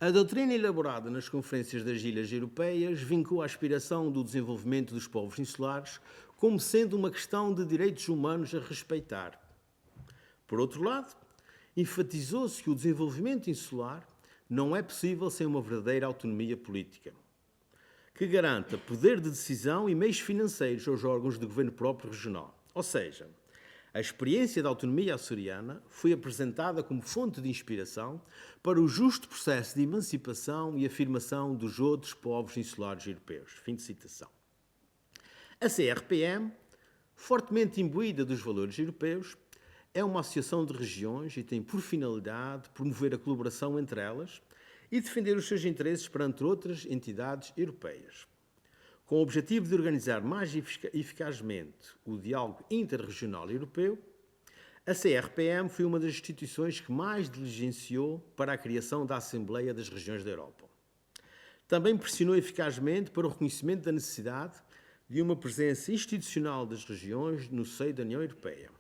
a doutrina elaborada nas conferências das ilhas europeias vincula a aspiração do desenvolvimento dos povos insulares como sendo uma questão de direitos humanos a respeitar. Por outro lado, enfatizou-se que o desenvolvimento insular não é possível sem uma verdadeira autonomia política, que garanta poder de decisão e meios financeiros aos órgãos de governo próprio regional. Ou seja, a experiência da autonomia açoriana foi apresentada como fonte de inspiração para o justo processo de emancipação e afirmação dos outros povos insulares europeus. Fim de citação. A CRPM, fortemente imbuída dos valores europeus, é uma associação de regiões e tem por finalidade promover a colaboração entre elas e defender os seus interesses perante outras entidades europeias. Com o objetivo de organizar mais eficazmente o diálogo interregional europeu, a CRPM foi uma das instituições que mais diligenciou para a criação da Assembleia das Regiões da Europa. Também pressionou eficazmente para o reconhecimento da necessidade de uma presença institucional das regiões no seio da União Europeia,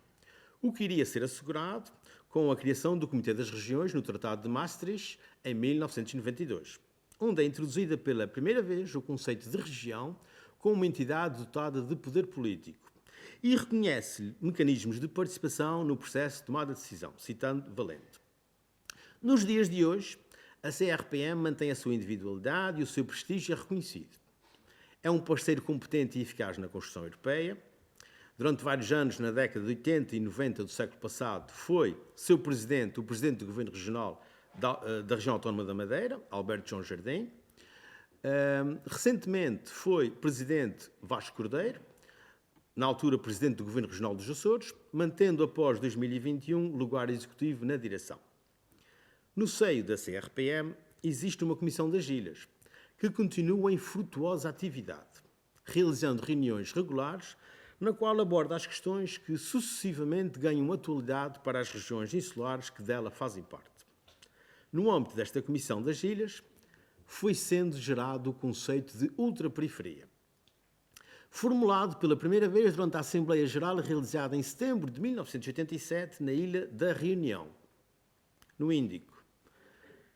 o que iria ser assegurado com a criação do Comitê das Regiões no Tratado de Maastricht em 1992. Onde é introduzida pela primeira vez o conceito de região como uma entidade dotada de poder político e reconhece-lhe mecanismos de participação no processo de tomada de decisão, citando Valente. Nos dias de hoje, a CRPM mantém a sua individualidade e o seu prestígio é reconhecido. É um parceiro competente e eficaz na construção europeia. Durante vários anos, na década de 80 e 90 do século passado, foi seu presidente, o presidente do Governo Regional da Região Autónoma da Madeira, Alberto João Jardim. Recentemente foi presidente Vasco Cordeiro, na altura presidente do Governo Regional dos Açores, mantendo após 2021 lugar executivo na direção. No seio da CRPM existe uma Comissão das Ilhas, que continua em frutuosa atividade, realizando reuniões regulares na qual aborda as questões que sucessivamente ganham atualidade para as regiões insulares que dela fazem parte. No âmbito desta Comissão das Ilhas, foi sendo gerado o conceito de ultraperiferia, formulado pela primeira vez durante a Assembleia Geral realizada em setembro de 1987 na Ilha da Reunião, no Índico.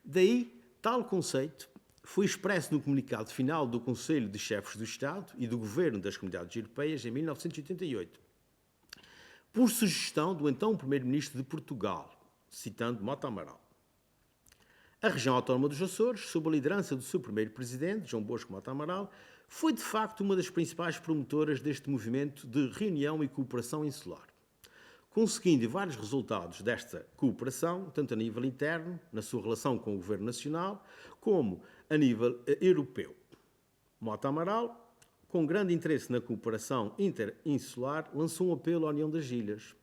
Daí, tal conceito foi expresso no comunicado final do Conselho de Chefes do Estado e do Governo das Comunidades Europeias em 1988, por sugestão do então Primeiro-Ministro de Portugal, citando Mota Amaral. A região autónoma dos Açores, sob a liderança do seu primeiro presidente, João Bosco Mota Amaral, foi de facto uma das principais promotoras deste movimento de reunião e cooperação insular, conseguindo vários resultados desta cooperação, tanto a nível interno, na sua relação com o Governo Nacional, como a nível europeu. Mota Amaral, com grande interesse na cooperação interinsular, lançou um apelo à União das Ilhas,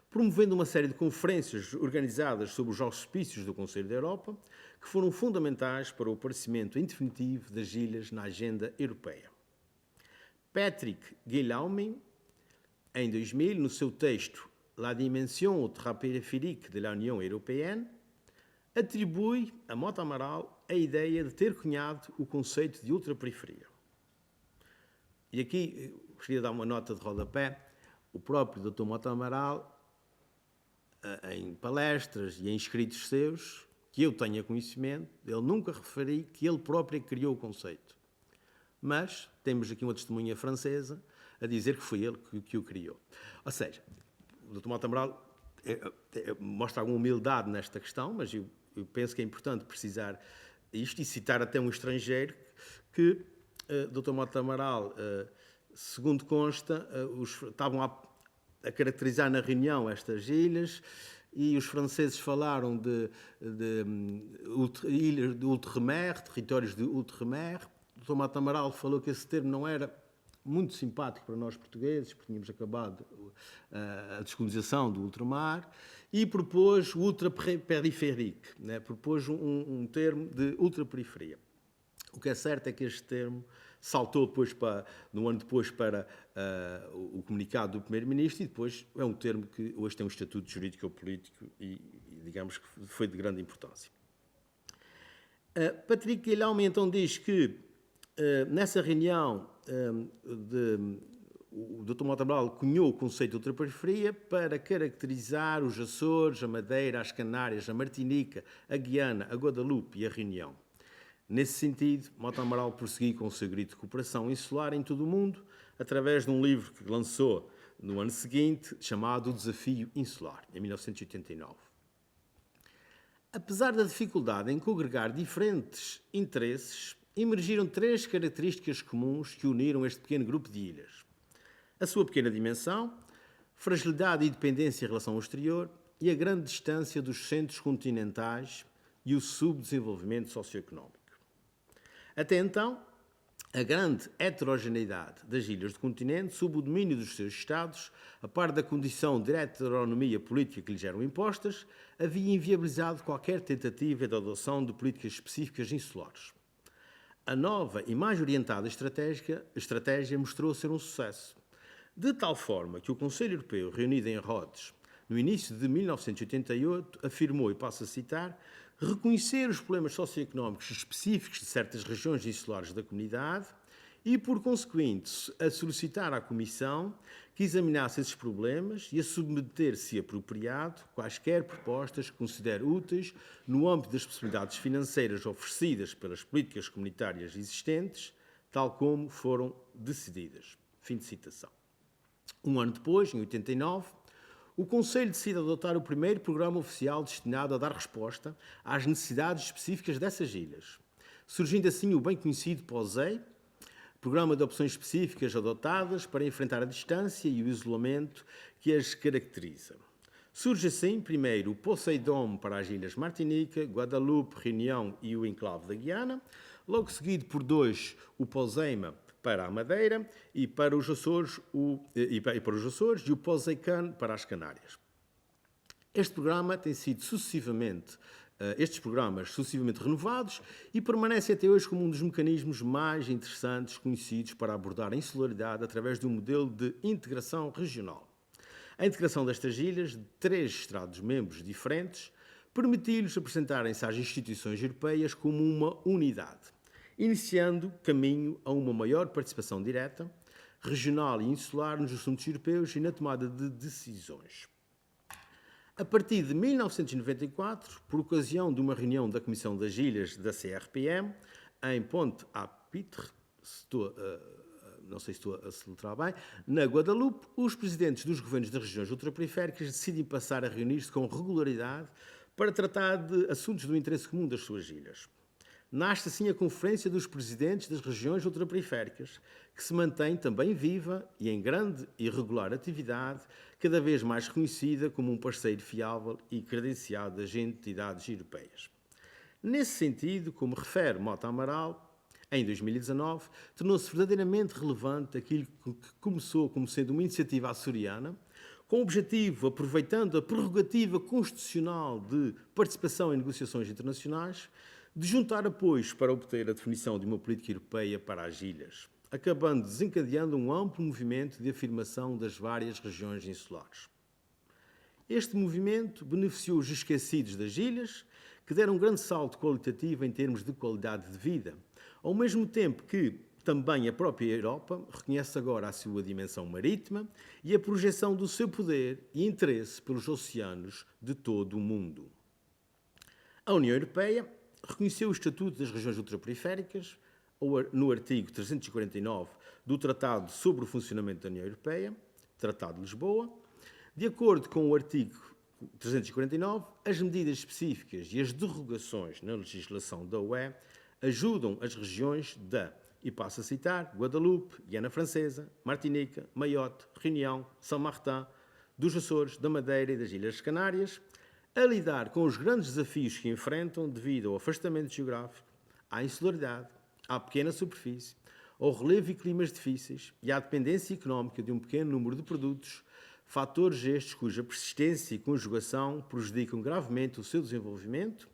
promovendo uma série de conferências organizadas sob os auspícios do Conselho da Europa, que foram fundamentais para o aparecimento em definitivo das ilhas na agenda europeia. Patrick Guillaume, em 2000, no seu texto La dimension ultrapériphérique de la Union Européenne, atribui a Mota Amaral a ideia de ter cunhado o conceito de ultraperiferia. E aqui gostaria de dar uma nota de rodapé. O próprio Dr. Mota Amaral, em palestras e em escritos seus, que eu tenha conhecimento, ele nunca referiu que ele próprio criou o conceito. Mas temos aqui uma testemunha francesa a dizer que foi ele que o criou. Ou seja, o Dr. Mota Amaral mostra alguma humildade nesta questão, mas eu penso que é importante precisar isto e citar até um estrangeiro que Dr. Mota Amaral, segundo consta, estavam a caracterizar na reunião estas ilhas e os franceses falaram de ilhas de Outre-mer, territórios de Outre-mer. O Dr. Mota Amaral falou que esse termo não era muito simpático para nós portugueses, porque tínhamos acabado a descolonização do ultramar, e propôs o ultraperiférique, né? Propôs um termo de ultraperiferia. O que é certo é que este termo saltou depois no ano depois para o comunicado do Primeiro-Ministro e depois é um termo que hoje tem um estatuto jurídico ou político e digamos que foi de grande importância. Patrick Guillaume então diz que nessa reunião o Dr. Mota Amaral cunhou o conceito de ultraperiferia para caracterizar os Açores, a Madeira, as Canárias, a Martinica, a Guiana, a Guadalupe e a Reunião. Nesse sentido, Mota Amaral prosseguiu com o seu grito de cooperação insular em todo o mundo, através de um livro que lançou no ano seguinte, chamado O Desafio Insular, em 1989. Apesar da dificuldade em congregar diferentes interesses, emergiram 3 características comuns que uniram este pequeno grupo de ilhas. A sua pequena dimensão, fragilidade e dependência em relação ao exterior e a grande distância dos centros continentais e o subdesenvolvimento socioeconómico. Até então, a grande heterogeneidade das ilhas do continente, sob o domínio dos seus Estados, a par da condição de heteronomia política que lhes eram impostas, havia inviabilizado qualquer tentativa de adoção de políticas específicas insulares. A nova e mais orientada estratégia mostrou ser um sucesso, de tal forma que o Conselho Europeu, reunido em Rhodes, no início de 1988, afirmou, e passo a citar, reconhecer os problemas socioeconómicos específicos de certas regiões insulares da comunidade e, por conseguinte, a solicitar à Comissão que examinasse esses problemas e a submeter, se apropriado, quaisquer propostas que considere úteis no âmbito das possibilidades financeiras oferecidas pelas políticas comunitárias existentes, tal como foram decididas. Fim de citação. Um ano depois, em 89, o Conselho decide adotar o primeiro programa oficial destinado a dar resposta às necessidades específicas dessas ilhas, surgindo assim o bem conhecido POSEI, Programa de Opções Específicas adotadas para enfrentar a distância e o isolamento que as caracteriza. Surge assim, primeiro, o Poseidon para as ilhas Martinica, Guadalupe, Reunião e o enclave da Guiana, logo seguido por 2, o Poseima para a Madeira e para os Açores e o Poseican para as Canárias. Este programa tem sido estes programas sucessivamente renovados e permanece até hoje como um dos mecanismos mais interessantes conhecidos para abordar a insularidade através de um modelo de integração regional. A integração destas ilhas, de 3 Estados-membros diferentes, permitiu-lhes apresentarem-se às instituições europeias como uma unidade, iniciando caminho a uma maior participação direta, regional e insular nos assuntos europeus e na tomada de decisões. A partir de 1994, por ocasião de uma reunião da Comissão das Ilhas da CRPM, em Pointe-à-Pitre, não sei se estou a soletrar bem, na Guadalupe, os presidentes dos governos das regiões ultraperiféricas decidem passar a reunir-se com regularidade para tratar de assuntos do interesse comum das suas ilhas. Nasce assim a Conferência dos Presidentes das Regiões Ultraperiféricas, que se mantém também viva e em grande e regular atividade, cada vez mais reconhecida como um parceiro fiável e credenciado das entidades europeias. Nesse sentido, como refere Mota Amaral, em 2019, tornou-se verdadeiramente relevante aquilo que começou como sendo uma iniciativa açoriana, com o objetivo, aproveitando a prerrogativa constitucional de participação em negociações internacionais, de juntar apoios para obter a definição de uma política europeia para as ilhas, acabando desencadeando um amplo movimento de afirmação das várias regiões insulares. Este movimento beneficiou os esquecidos das ilhas, que deram um grande salto qualitativo em termos de qualidade de vida, ao mesmo tempo que também a própria Europa reconhece agora a sua dimensão marítima e a projeção do seu poder e interesse pelos oceanos de todo o mundo. A União Europeia reconheceu o Estatuto das Regiões Ultraperiféricas no artigo 349 do Tratado sobre o Funcionamento da União Europeia, Tratado de Lisboa. De acordo com o artigo 349, as medidas específicas e as derrogações na legislação da UE ajudam as regiões e passo a citar, Guadalupe, Guiana Francesa, Martinica, Maiote, Reunião, São Martin, dos Açores, da Madeira e das Ilhas Canárias, a lidar com os grandes desafios que enfrentam devido ao afastamento geográfico, à insularidade, à pequena superfície, ao relevo e climas difíceis e à dependência económica de um pequeno número de produtos, fatores estes cuja persistência e conjugação prejudicam gravemente o seu desenvolvimento.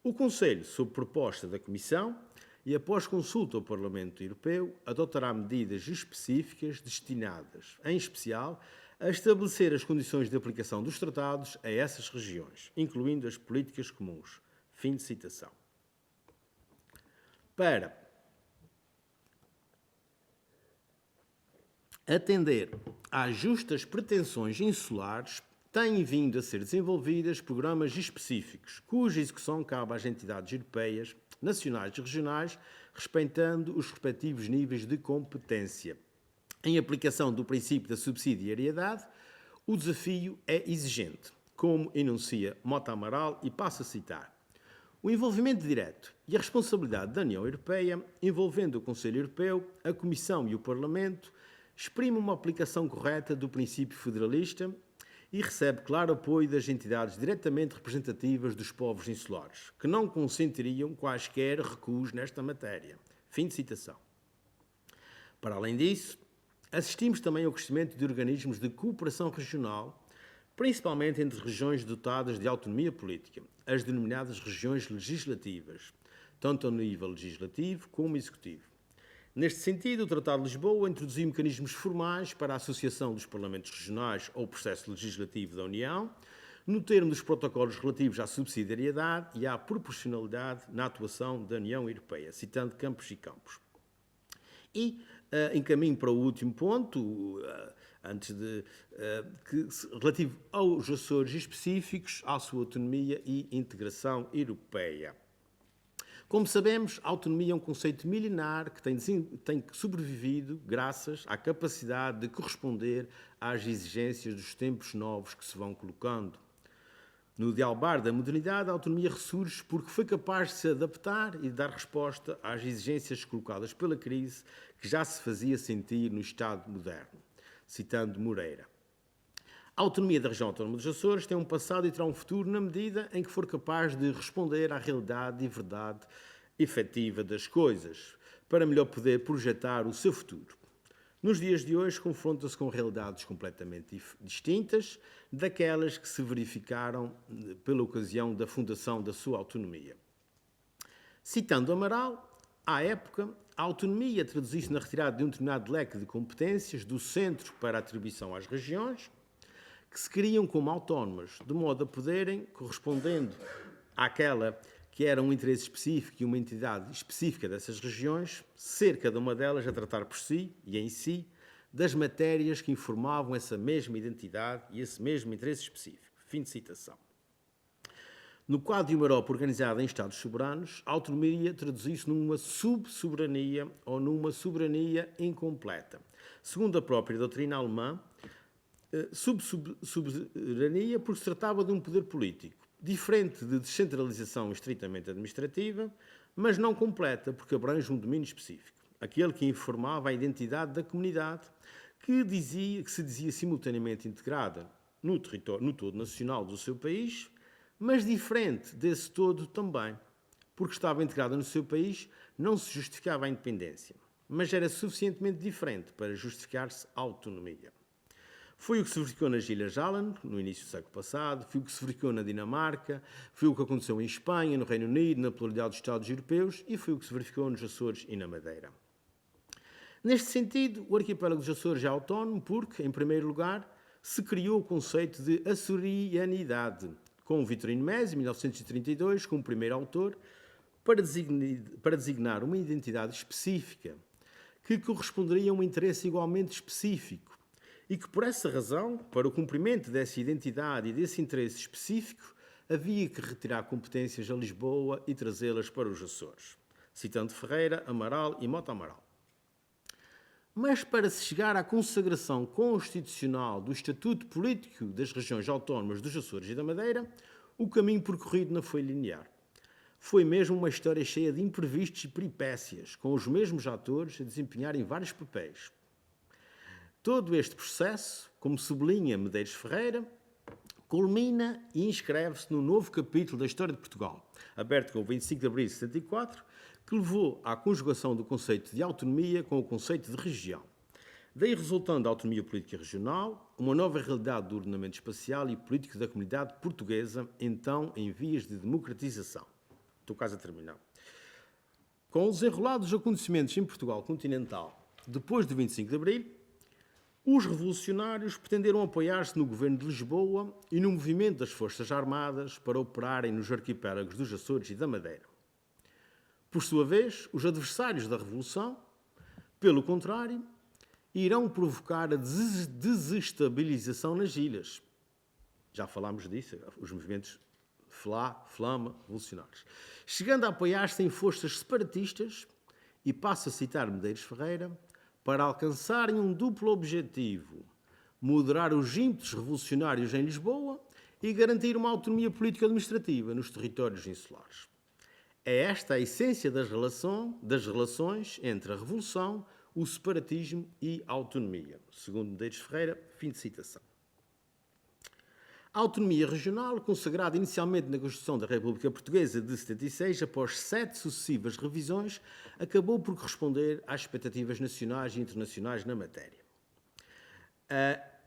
O Conselho, sob proposta da Comissão e após consulta ao Parlamento Europeu, adotará medidas específicas destinadas, em especial, a estabelecer as condições de aplicação dos tratados a essas regiões, incluindo as políticas comuns. Fim de citação. Para Atender às justas pretensões insulares, têm vindo a ser desenvolvidas programas específicos, cuja execução cabe às entidades europeias, nacionais e regionais, respeitando os respectivos níveis de competência. Em aplicação do princípio da subsidiariedade, o desafio é exigente, como enuncia Mota Amaral, e passo a citar: o envolvimento direto e a responsabilidade da União Europeia, envolvendo o Conselho Europeu, a Comissão e o Parlamento, exprime uma aplicação correta do princípio federalista e recebe claro apoio das entidades diretamente representativas dos povos insulares, que não consentiriam quaisquer recuos nesta matéria. Fim de citação. Para além disso, assistimos também ao crescimento de organismos de cooperação regional, principalmente entre regiões dotadas de autonomia política, as denominadas regiões legislativas, tanto ao nível legislativo como executivo. Neste sentido, o Tratado de Lisboa introduziu mecanismos formais para a associação dos parlamentos regionais ao processo legislativo da União, no termo dos protocolos relativos à subsidiariedade e à proporcionalidade na atuação da União Europeia, citando Campos e Campos. E encaminho para o último ponto, relativo aos Açores específicos, à sua autonomia e integração europeia. Como sabemos, a autonomia é um conceito milenar que tem sobrevivido graças à capacidade de corresponder às exigências dos tempos novos que se vão colocando. No dialbar da modernidade, a autonomia ressurge porque foi capaz de se adaptar e de dar resposta às exigências colocadas pela crise que já se fazia sentir no Estado moderno, citando Moreira. A autonomia da região autónoma dos Açores tem um passado e terá um futuro na medida em que for capaz de responder à realidade e verdade efetiva das coisas, para melhor poder projetar o seu futuro. Nos dias de hoje, confronta-se com realidades completamente distintas daquelas que se verificaram pela ocasião da fundação da sua autonomia. Citando Amaral, à época, a autonomia traduzia-se na retirada de um determinado leque de competências do centro para a atribuição às regiões, que se criam como autónomas, de modo a poderem, correspondendo àquela que era um interesse específico e uma entidade específica dessas regiões, ser cada uma delas a tratar por si e em si das matérias que informavam essa mesma identidade e esse mesmo interesse específico. Fim de citação. No quadro de uma Europa organizada em Estados soberanos, a autonomia traduzia-se numa subsoberania ou numa soberania incompleta. Segundo a própria doutrina alemã, subsoberania porque se tratava de um poder político, diferente de descentralização estritamente administrativa, mas não completa porque abrange um domínio específico, aquele que informava a identidade da comunidade, que se dizia simultaneamente integrada no todo nacional do seu país, mas diferente desse todo também, porque estava integrada no seu país, não se justificava a independência, mas era suficientemente diferente para justificar-se a autonomia. Foi o que se verificou nas Ilhas Aland, no início do século passado, foi o que se verificou na Dinamarca, foi o que aconteceu em Espanha, no Reino Unido, na pluralidade dos Estados europeus e foi o que se verificou nos Açores e na Madeira. Neste sentido, o arquipélago dos Açores é autónomo porque, em primeiro lugar, se criou o conceito de açorianidade, com o Vitorino Mesi, em 1932, como primeiro autor, para designar uma identidade específica que corresponderia a um interesse igualmente específico e que, por essa razão, para o cumprimento dessa identidade e desse interesse específico, havia que retirar competências a Lisboa e trazê-las para os Açores, citando Ferreira, Amaral e Mota Amaral. Mas para se chegar à consagração constitucional do Estatuto Político das Regiões Autónomas dos Açores e da Madeira, o caminho percorrido não foi linear. Foi mesmo uma história cheia de imprevistos e peripécias, com os mesmos atores a desempenharem vários papéis. Todo este processo, como sublinha Medeiros Ferreira, culmina e inscreve-se num novo capítulo da história de Portugal, aberto com o 25 de abril de 74, que levou à conjugação do conceito de autonomia com o conceito de região. Daí resultando a autonomia política regional, uma nova realidade do ordenamento espacial e político da comunidade portuguesa, então em vias de democratização. Estou quase a terminar. Com os desenrolados acontecimentos em Portugal continental, depois de 25 de abril, os revolucionários pretenderam apoiar-se no governo de Lisboa e no movimento das Forças Armadas para operarem nos arquipélagos dos Açores e da Madeira. Por sua vez, os adversários da Revolução, pelo contrário, irão provocar a desestabilização nas ilhas. Já falámos disso, os movimentos Flama, revolucionários. Chegando a apoiar-se em forças separatistas, e passo a citar Medeiros Ferreira, para alcançarem um duplo objetivo: moderar os ímpetos revolucionários em Lisboa e garantir uma autonomia político-administrativa nos territórios insulares. É esta a essência das relações entre a revolução, o separatismo e a autonomia. Segundo Medeiros Ferreira, fim de citação. A autonomia regional, consagrada inicialmente na Constituição da República Portuguesa de 76, após 7 sucessivas revisões, acabou por corresponder às expectativas nacionais e internacionais na matéria.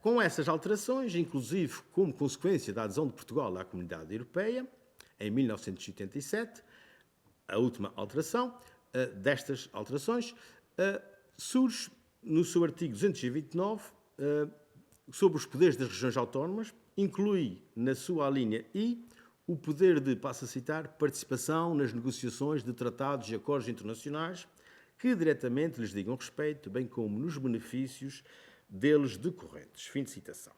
Com essas alterações, inclusive como consequência da adesão de Portugal à Comunidade Europeia, em 1987, a última alteração destas alterações, surge no seu artigo 229 sobre os poderes das regiões autónomas, inclui na sua alínea I o poder de, passo a citar, participação nas negociações de tratados e acordos internacionais que diretamente lhes digam respeito, bem como nos benefícios deles decorrentes. Fim de citação.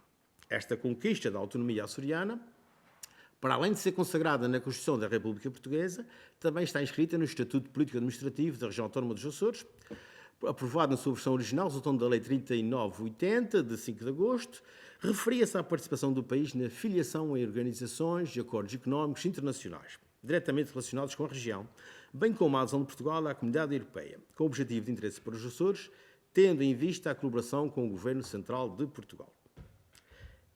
Esta conquista da autonomia açoriana, para além de ser consagrada na Constituição da República Portuguesa, também está inscrita no Estatuto Político-Administrativo da Região Autónoma dos Açores, aprovado na sua versão original, resultando da Lei 3980, de 5 de agosto, referia-se à participação do país na filiação em organizações e acordos económicos internacionais, diretamente relacionados com a região, bem como a adesão de Portugal à Comunidade Europeia, com o objetivo de interesse para os Açores, tendo em vista a colaboração com o Governo Central de Portugal.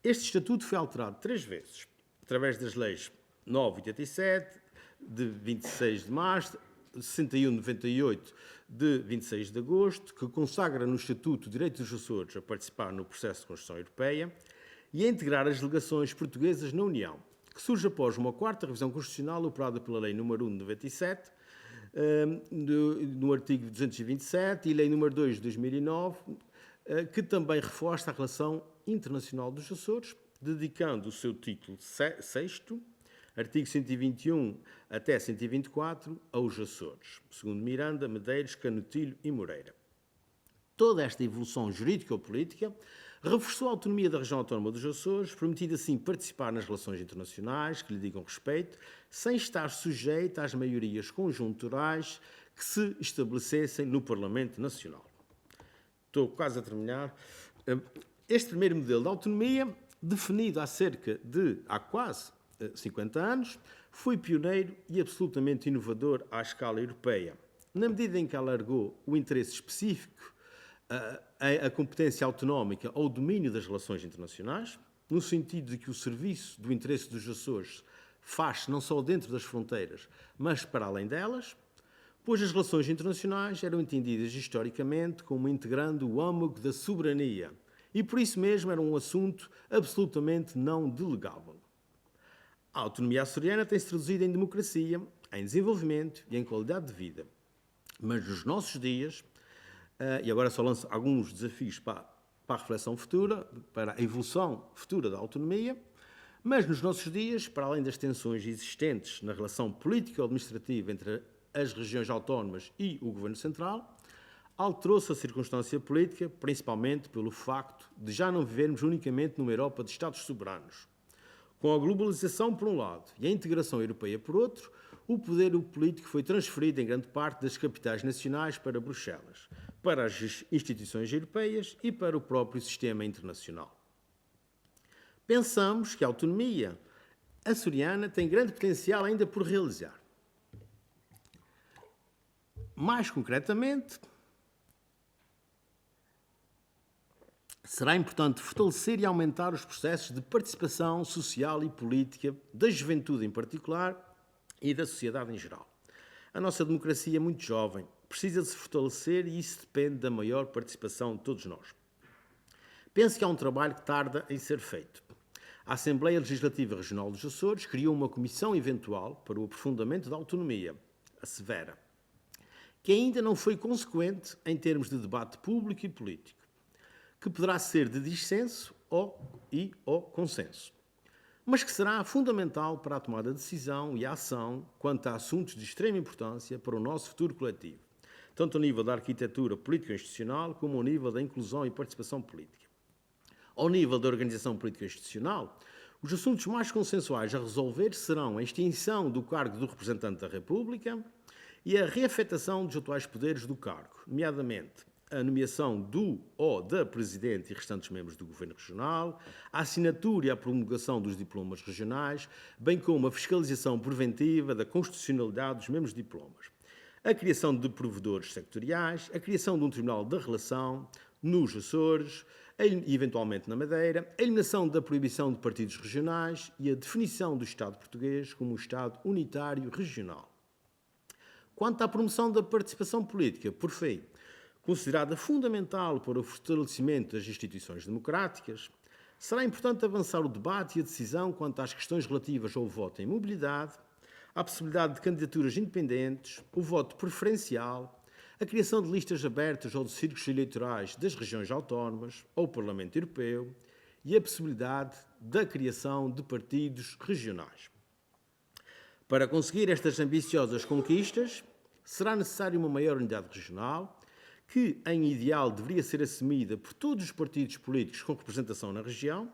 Este estatuto foi alterado 3 vezes, através das leis 987, de 26 de março, 61/98, de 26 de agosto, que consagra no Estatuto o direito dos Açores a participar no processo de construção europeia e a integrar as delegações portuguesas na União, que surge após uma 4ª revisão constitucional operada pela Lei nº 1 de 97, no artigo 227, e Lei nº 2 de 2009, que também reforça a relação internacional dos Açores, dedicando o seu título 6º, artigo 121 até 124, aos Açores, segundo Miranda, Medeiros, Canutilho e Moreira. Toda esta evolução jurídico-política reforçou a autonomia da região autónoma dos Açores, permitindo assim participar nas relações internacionais que lhe digam respeito, sem estar sujeita às maiorias conjunturais que se estabelecessem no Parlamento Nacional. Estou quase a terminar. Este primeiro modelo de autonomia, definido há quase 50 anos, foi pioneiro e absolutamente inovador à escala europeia, na medida em que alargou o interesse específico, a competência autonómica ao domínio das relações internacionais, no sentido de que o serviço do interesse dos Açores faz-se não só dentro das fronteiras, mas para além delas, pois as relações internacionais eram entendidas historicamente como integrando o âmago da soberania e por isso mesmo era um assunto absolutamente não delegável. A autonomia açoriana tem-se traduzido em democracia, em desenvolvimento e em qualidade de vida. Mas nos nossos dias, e agora só lanço alguns desafios para a reflexão futura, para a evolução futura da autonomia, mas nos nossos dias, para além das tensões existentes na relação político-administrativa entre as regiões autónomas e o Governo Central, alterou-se a circunstância política, principalmente pelo facto de já não vivermos unicamente numa Europa de Estados soberanos. Com a globalização por um lado e a integração europeia por outro, o poder político foi transferido em grande parte das capitais nacionais para Bruxelas, para as instituições europeias e para o próprio sistema internacional. Pensamos que a autonomia açoriana tem grande potencial ainda por realizar. Mais concretamente, será importante fortalecer e aumentar os processos de participação social e política da juventude em particular e da sociedade em geral. A nossa democracia é muito jovem, precisa de se fortalecer e isso depende da maior participação de todos nós. Penso que há um trabalho que tarda em ser feito. A Assembleia Legislativa Regional dos Açores criou uma comissão eventual para o aprofundamento da autonomia, a SEVERA, que ainda não foi consequente em termos de debate público e político, que poderá ser de dissenso ou consenso, mas que será fundamental para a tomada de decisão e a ação quanto a assuntos de extrema importância para o nosso futuro coletivo, tanto ao nível da arquitetura político-institucional como ao nível da inclusão e participação política. Ao nível da organização político-institucional, os assuntos mais consensuais a resolver serão a extinção do cargo do representante da República e a reafetação dos atuais poderes do cargo, nomeadamente a nomeação do ou da Presidente e restantes membros do Governo Regional, a assinatura e a promulgação dos diplomas regionais, bem como a fiscalização preventiva da constitucionalidade dos mesmos diplomas, a criação de provedores sectoriais, a criação de um Tribunal da Relação nos Açores e, eventualmente, na Madeira, a eliminação da proibição de partidos regionais e a definição do Estado português como um Estado unitário regional. Quanto à promoção da participação política, por fim, considerada fundamental para o fortalecimento das instituições democráticas, será importante avançar o debate e a decisão quanto às questões relativas ao voto em mobilidade, à possibilidade de candidaturas independentes, o voto preferencial, a criação de listas abertas ou de círculos eleitorais das regiões autónomas ou Parlamento Europeu e a possibilidade da criação de partidos regionais. Para conseguir estas ambiciosas conquistas, será necessária uma maior unidade regional, que, em ideal, deveria ser assumida por todos os partidos políticos com representação na região,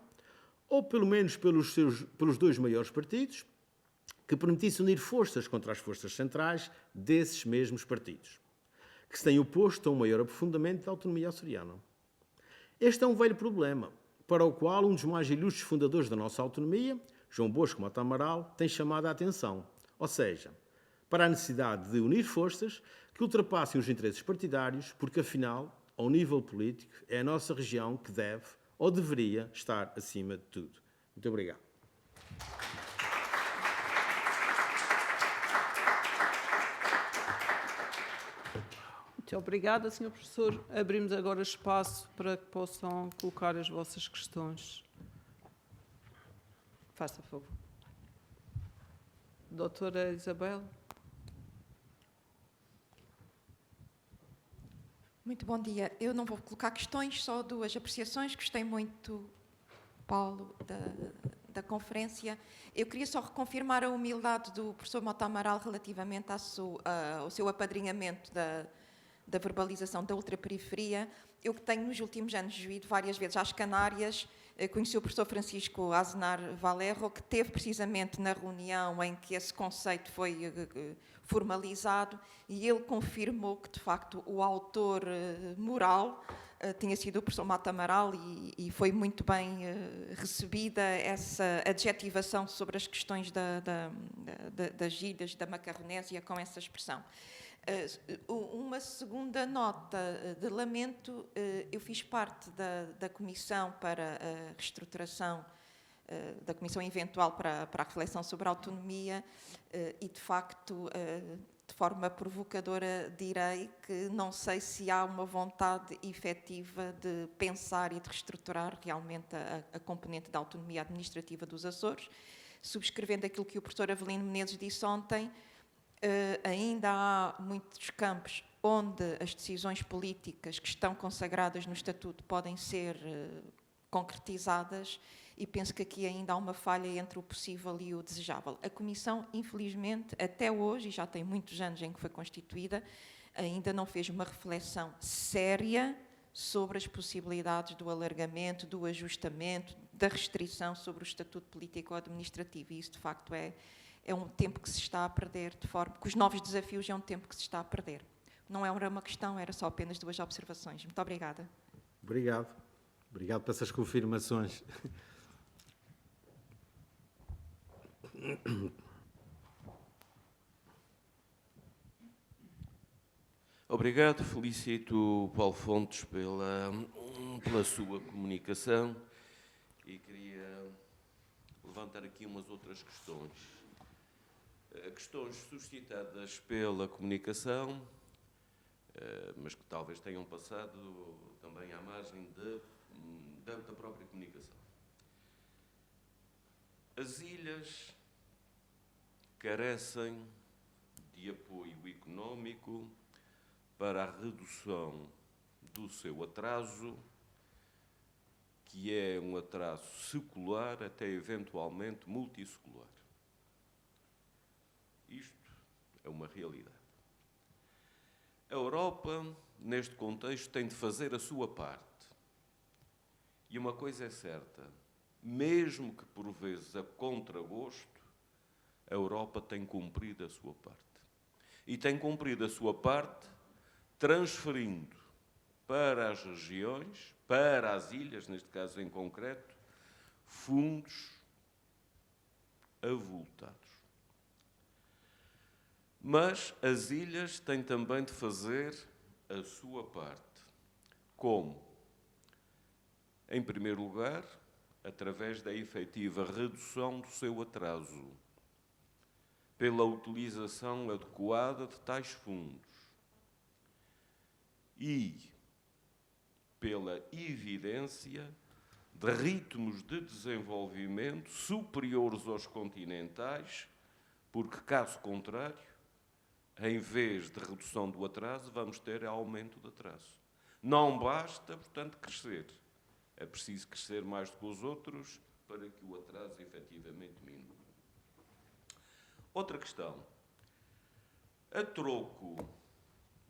ou pelo menos pelos dois maiores partidos, que permitisse unir forças contra as forças centrais desses mesmos partidos, que se têm oposto a um maior aprofundamento da autonomia açoriana. Este é um velho problema, para o qual um dos mais ilustres fundadores da nossa autonomia, João Bosco Mota Amaral, tem chamado a atenção, ou seja, para a necessidade de unir forças que ultrapassem os interesses partidários, porque, afinal, ao nível político, é a nossa região que deve ou deveria estar acima de tudo. Muito obrigado. Muito obrigada, Sr. Professor. Abrimos agora espaço para que possam colocar as vossas questões. Faça favor. Doutora Isabel. Muito bom dia. Eu não vou colocar questões, só duas apreciações. Gostei muito, Paulo, da conferência. Eu queria só reconfirmar a humildade do professor Mota Amaral relativamente ao seu apadrinhamento da verbalização da ultraperiferia. Eu que tenho, nos últimos anos, ido várias vezes às Canárias, conheci o professor Francisco Aznar Valerro, que teve precisamente na reunião em que esse conceito foi formalizado, e ele confirmou que, de facto, o autor moral tinha sido o professor Mota Amaral, e foi muito bem recebida essa adjetivação sobre as questões das ilhas, da Macaronésia, com essa expressão. Uma segunda nota de lamento: eu fiz parte da Comissão para a Reestruturação, da Comissão Eventual para a Reflexão sobre a Autonomia, e, de facto, de forma provocadora, direi que não sei se há uma vontade efetiva de pensar e de reestruturar realmente a componente da autonomia administrativa dos Açores. Subscrevendo aquilo que o professor Avelino Menezes disse ontem, ainda há muitos campos onde as decisões políticas que estão consagradas no Estatuto podem ser concretizadas, e penso que aqui ainda há uma falha entre o possível e o desejável. A Comissão, infelizmente, até hoje, e já tem muitos anos em que foi constituída, ainda não fez uma reflexão séria sobre as possibilidades do alargamento, do ajustamento, da restrição sobre o Estatuto Político-Administrativo, e isso, de facto, é um tempo que se está a perder, de forma que os novos desafios é um tempo que se está a perder. Não era uma questão, era só apenas duas observações. Muito obrigada. Obrigado. Obrigado por essas confirmações. Obrigado. Felicito o Paulo Fontes pela sua comunicação e queria levantar aqui umas outras questões. Questões suscitadas pela comunicação, mas que talvez tenham passado também à margem da própria comunicação. As ilhas carecem de apoio económico para a redução do seu atraso, que é um atraso secular até eventualmente multissecular. Isto é uma realidade. A Europa, neste contexto, tem de fazer a sua parte. E uma coisa é certa, mesmo que por vezes a contragosto, a Europa tem cumprido a sua parte. E tem cumprido a sua parte transferindo para as regiões, para as ilhas, neste caso em concreto, fundos avultados. Mas as ilhas têm também de fazer a sua parte. Como? Em primeiro lugar, através da efetiva redução do seu atraso, pela utilização adequada de tais fundos e pela evidência de ritmos de desenvolvimento superiores aos continentais, porque, caso contrário, em vez de redução do atraso, vamos ter aumento do atraso. Não basta, portanto, crescer. É preciso crescer mais do que os outros para que o atraso efetivamente diminua. Outra questão. A troco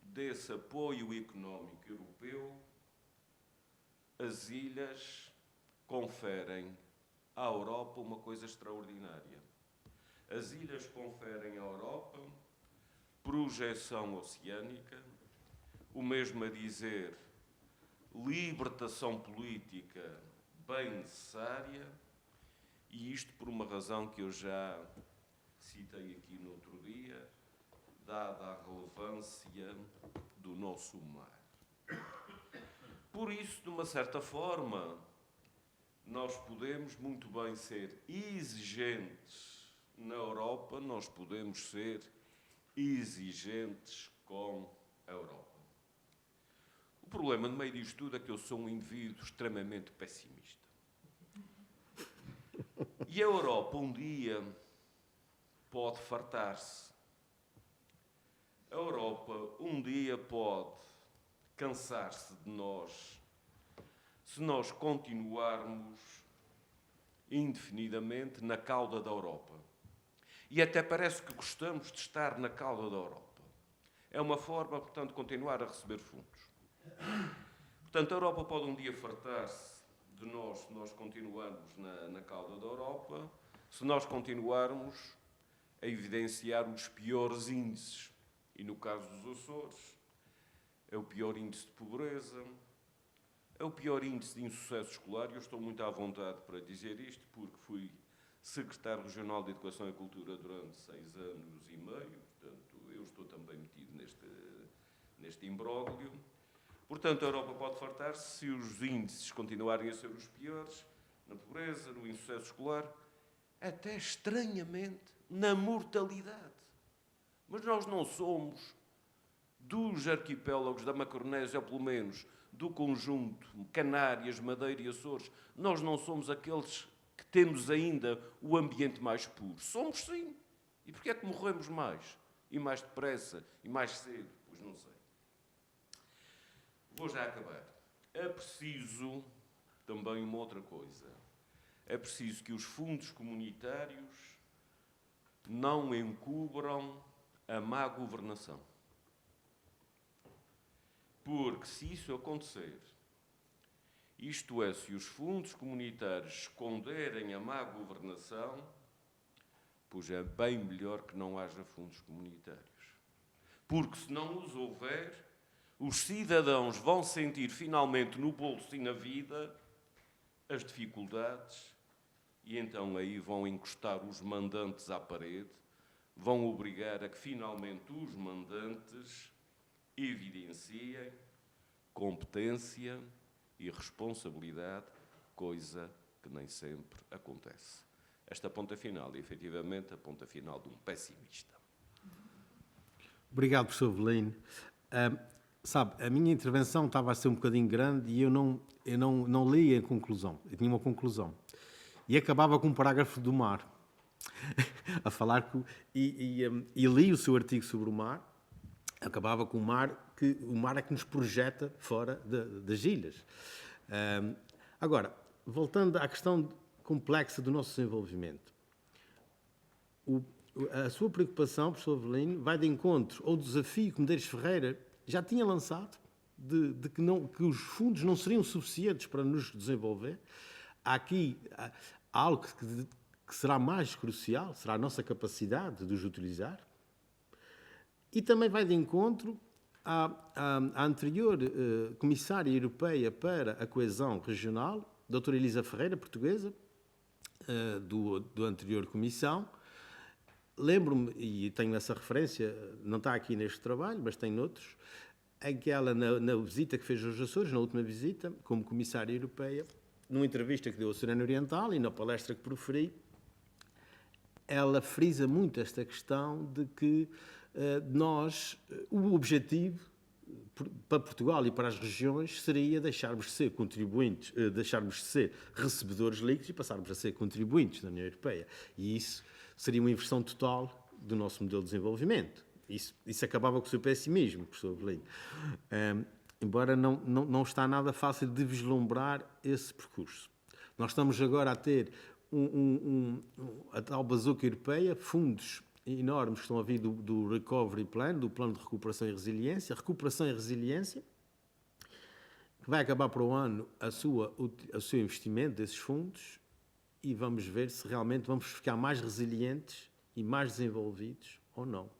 desse apoio económico europeu, as ilhas conferem à Europa uma coisa extraordinária. As ilhas conferem à Europa projeção oceânica, o mesmo a dizer libertação política bem necessária, e isto por uma razão que eu já citei aqui no outro dia, dada a relevância do nosso mar. Por isso, de uma certa forma, nós podemos muito bem ser exigentes na Europa, nós podemos ser exigentes com a Europa. O problema no meio disto tudo é que eu sou um indivíduo extremamente pessimista. E a Europa um dia pode fartar-se. A Europa um dia pode cansar-se de nós se nós continuarmos indefinidamente na cauda da Europa. E até parece que gostamos de estar na cauda da Europa. É uma forma, portanto, de continuar a receber fundos. Portanto, a Europa pode um dia fartar-se de nós se nós continuarmos na cauda da Europa, se nós continuarmos a evidenciar os piores índices. E no caso dos Açores, é o pior índice de pobreza, é o pior índice de insucesso escolar. Eu estou muito à vontade para dizer isto, porque fui secretário regional de Educação e Cultura durante 6 anos e meio, portanto, eu estou também metido neste imbróglio. Portanto, a Europa pode fartar-se se os índices continuarem a ser os piores, na pobreza, no insucesso escolar, até estranhamente na mortalidade. Mas nós não somos dos arquipélagos da Macaronésia, ou pelo menos do conjunto Canárias, Madeira e Açores, nós não somos aqueles que temos ainda o ambiente mais puro. Somos sim. E porquê é que morremos mais? E mais depressa? E mais cedo? Pois não sei. Vou já acabar. É preciso também uma outra coisa. É preciso que os fundos comunitários não encubram a má governação. Porque se isso acontecer, isto é, se os fundos comunitários esconderem a má governação, pois é bem melhor que não haja fundos comunitários. Porque se não os houver, os cidadãos vão sentir finalmente no bolso e na vida as dificuldades e então aí vão encostar os mandantes à parede, vão obrigar a que finalmente os mandantes evidenciem competência e responsabilidade, coisa que nem sempre acontece. Esta ponta final é, efetivamente, a ponta final de um pessimista. Obrigado, professor Avelino. Sabe, a minha intervenção estava a ser um bocadinho grande e eu não li a conclusão. Eu tinha uma conclusão. E acabava com um parágrafo do mar. A falar e li o seu artigo sobre o mar. Acabava com o mar, que o mar é que nos projeta fora das ilhas. Agora, voltando à questão complexa do nosso desenvolvimento. A sua preocupação, professor Avelino, vai de encontro ao desafio que Medeiros Ferreira já tinha lançado, de que os fundos não seriam suficientes para nos desenvolver. Há aqui algo que será mais crucial, será a nossa capacidade de os utilizar. E também vai de encontro à anterior comissária europeia para a coesão regional, doutora Elisa Ferreira, portuguesa, do anterior comissão. Lembro-me, e tenho essa referência, não está aqui neste trabalho, mas tem noutros, em que ela, na visita que fez aos Açores, na última visita, como comissária europeia, numa entrevista que deu ao Oceano Oriental e na palestra que proferi, ela frisa muito esta questão de que o objetivo para Portugal e para as regiões seria deixarmos de ser contribuintes, deixarmos de ser recebedores líquidos e passarmos a ser contribuintes da União Europeia. E isso seria uma inversão total do nosso modelo de desenvolvimento. Isso acabava com o seu pessimismo, professor Avelino. Embora não está nada fácil de vislumbrar esse percurso. Nós estamos agora a ter a tal bazuca europeia, fundos enormes que estão a vir do Recovery Plan, do Plano de Recuperação e Resiliência. Recuperação e Resiliência, que vai acabar para o ano o seu investimento desses fundos, e vamos ver se realmente vamos ficar mais resilientes e mais desenvolvidos ou não.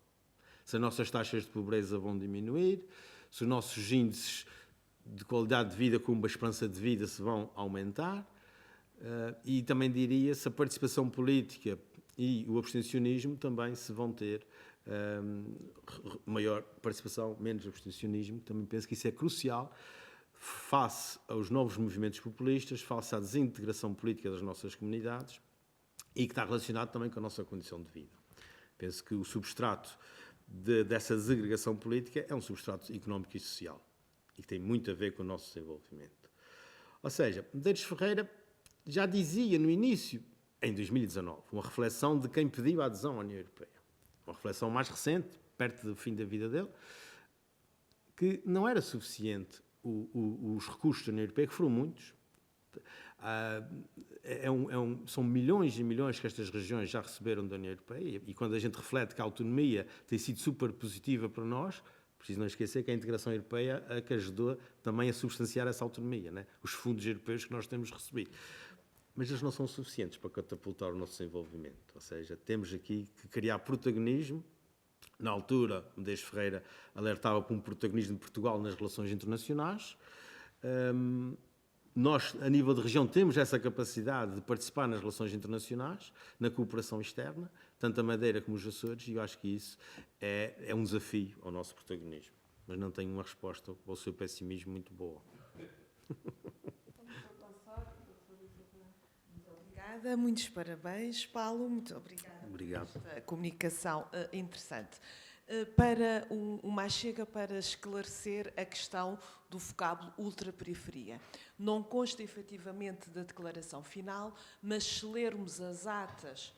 Se as nossas taxas de pobreza vão diminuir, se os nossos índices de qualidade de vida, como a esperança de vida, se vão aumentar, e também diria se a participação política e o abstencionismo também se vão ter maior participação, menos abstencionismo. Também penso que isso é crucial face aos novos movimentos populistas, face à desintegração política das nossas comunidades e que está relacionado também com a nossa condição de vida. Penso que o substrato dessa desagregação política é um substrato económico e social e que tem muito a ver com o nosso desenvolvimento. Ou seja, Medeiros Ferreira já dizia no início, em 2019, uma reflexão de quem pediu a adesão à União Europeia, uma reflexão mais recente, perto do fim da vida dele, que não era suficiente os recursos da União Europeia, que foram muitos. São milhões e milhões que estas regiões já receberam da União Europeia, e quando a gente reflete que a autonomia tem sido super positiva para nós, preciso não esquecer que a integração europeia é que ajudou também a substanciar essa autonomia, né? Os fundos europeus que nós temos recebido. Mas eles não são suficientes para catapultar o nosso desenvolvimento. Ou seja, temos aqui que criar protagonismo. Na altura, Medeiros Ferreira alertava para um protagonismo de Portugal nas relações internacionais. Nós, a nível de região, temos essa capacidade de participar nas relações internacionais, na cooperação externa, tanto a Madeira como os Açores, e eu acho que isso é um desafio ao nosso protagonismo. Mas não tenho uma resposta ao seu pessimismo muito boa. Obrigada, muitos parabéns, Paulo, muito obrigada. Obrigado. Por esta comunicação interessante. Para o Mais Chega, para esclarecer a questão do vocábulo ultraperiferia. Não consta efetivamente da declaração final, mas se lermos as atas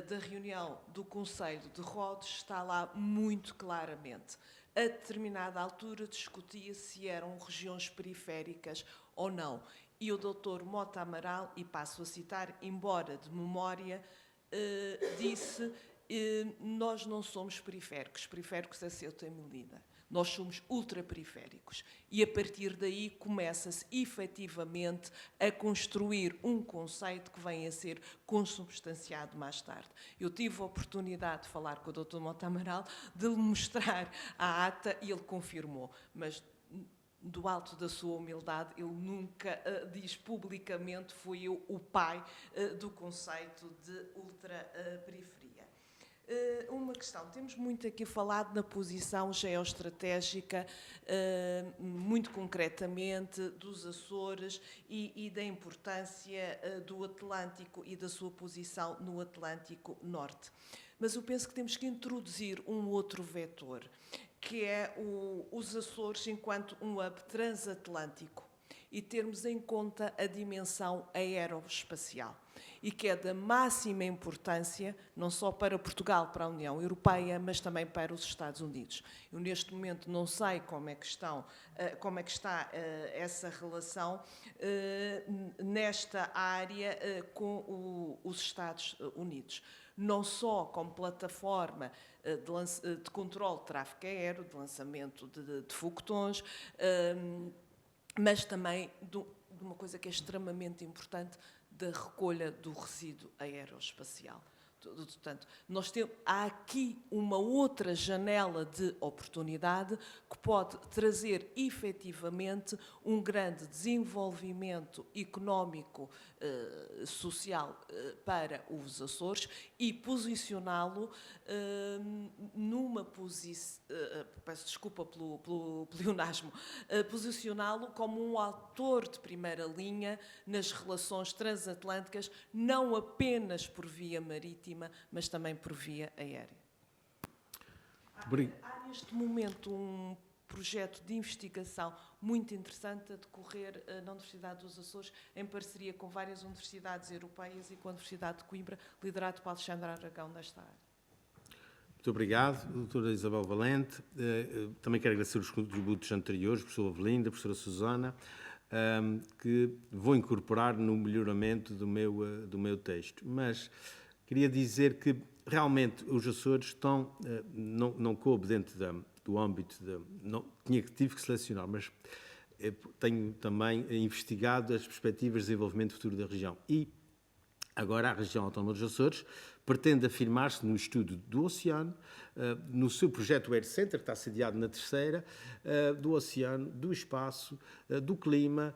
da reunião do Conselho de Rhodes, está lá muito claramente. A determinada altura discutia-se se eram regiões periféricas ou não. E o Dr. Mota Amaral, e passo a citar, embora de memória, disse: nós não somos periféricos é Ceuta e Melilla. Nós somos ultraperiféricos. E a partir daí começa-se efetivamente a construir um conceito que vem a ser consubstanciado mais tarde. Eu tive a oportunidade de falar com o Dr. Mota Amaral, de lhe mostrar a ata e ele confirmou, mas do alto da sua humildade, ele nunca diz publicamente fui eu o pai do conceito de ultraperiferia. Uma questão, temos muito aqui falado na posição geoestratégica, muito concretamente, dos Açores e da importância do Atlântico e da sua posição no Atlântico Norte. Mas eu penso que temos que introduzir um outro vetor, que é os Açores enquanto um hub transatlântico e termos em conta a dimensão aeroespacial e que é da máxima importância não só para Portugal, para a União Europeia, mas também para os Estados Unidos. Eu neste momento não sei como é que está essa relação nesta área com os Estados Unidos. não só como plataforma de controle de tráfego aéreo, de lançamento de foguetões, mas também de uma coisa que é extremamente importante, da recolha do resíduo aeroespacial. Portanto, há aqui uma outra janela de oportunidade que pode trazer efetivamente um grande desenvolvimento económico, social para os Açores e posicioná-lo numa posição, peço desculpa pelo pleonasmo, posicioná-lo como um ator de primeira linha nas relações transatlânticas, não apenas por via marítima, mas também por via aérea. Há neste momento um projeto de investigação muito interessante a decorrer na Universidade dos Açores, em parceria com várias universidades europeias e com a Universidade de Coimbra, liderado por Alexandre Aragão nesta área. Muito obrigado, doutora Isabel Valente. Também quero agradecer os contributos anteriores, professora Avelinda, professora Susana, que vou incorporar no melhoramento do meu texto. Mas queria dizer que realmente os Açores estão, não coube dentro do âmbito, tive que selecionar, mas tenho também investigado as perspectivas de desenvolvimento futuro da região. E agora a região autónoma dos Açores pretende afirmar-se no estudo do oceano, no seu projeto Air Center, que está sediado na Terceira, do oceano, do espaço, do clima,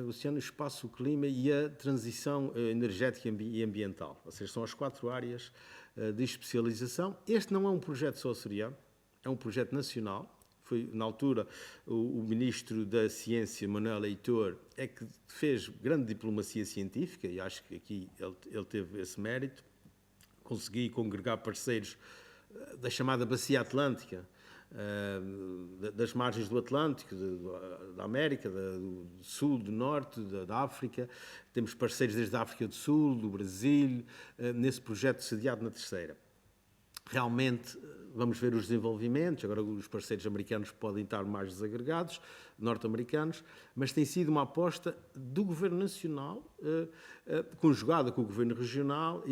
oceano, espaço, clima e a transição energética e ambiental. Ou seja, são as 4 áreas de especialização. Este não é um projeto só açoriano, é um projeto nacional. Foi, na altura, o Ministro da Ciência, Manuel Heitor, é que fez grande diplomacia científica, e acho que aqui ele teve esse mérito. Consegui congregar parceiros da chamada Bacia Atlântica, das margens do Atlântico, da América, do Sul, do Norte, da África. Temos parceiros desde a África do Sul, do Brasil, nesse projeto sediado na Terceira. Realmente, vamos ver os desenvolvimentos, agora os parceiros americanos podem estar mais desagregados, norte-americanos, mas tem sido uma aposta do Governo Nacional, conjugada com o Governo Regional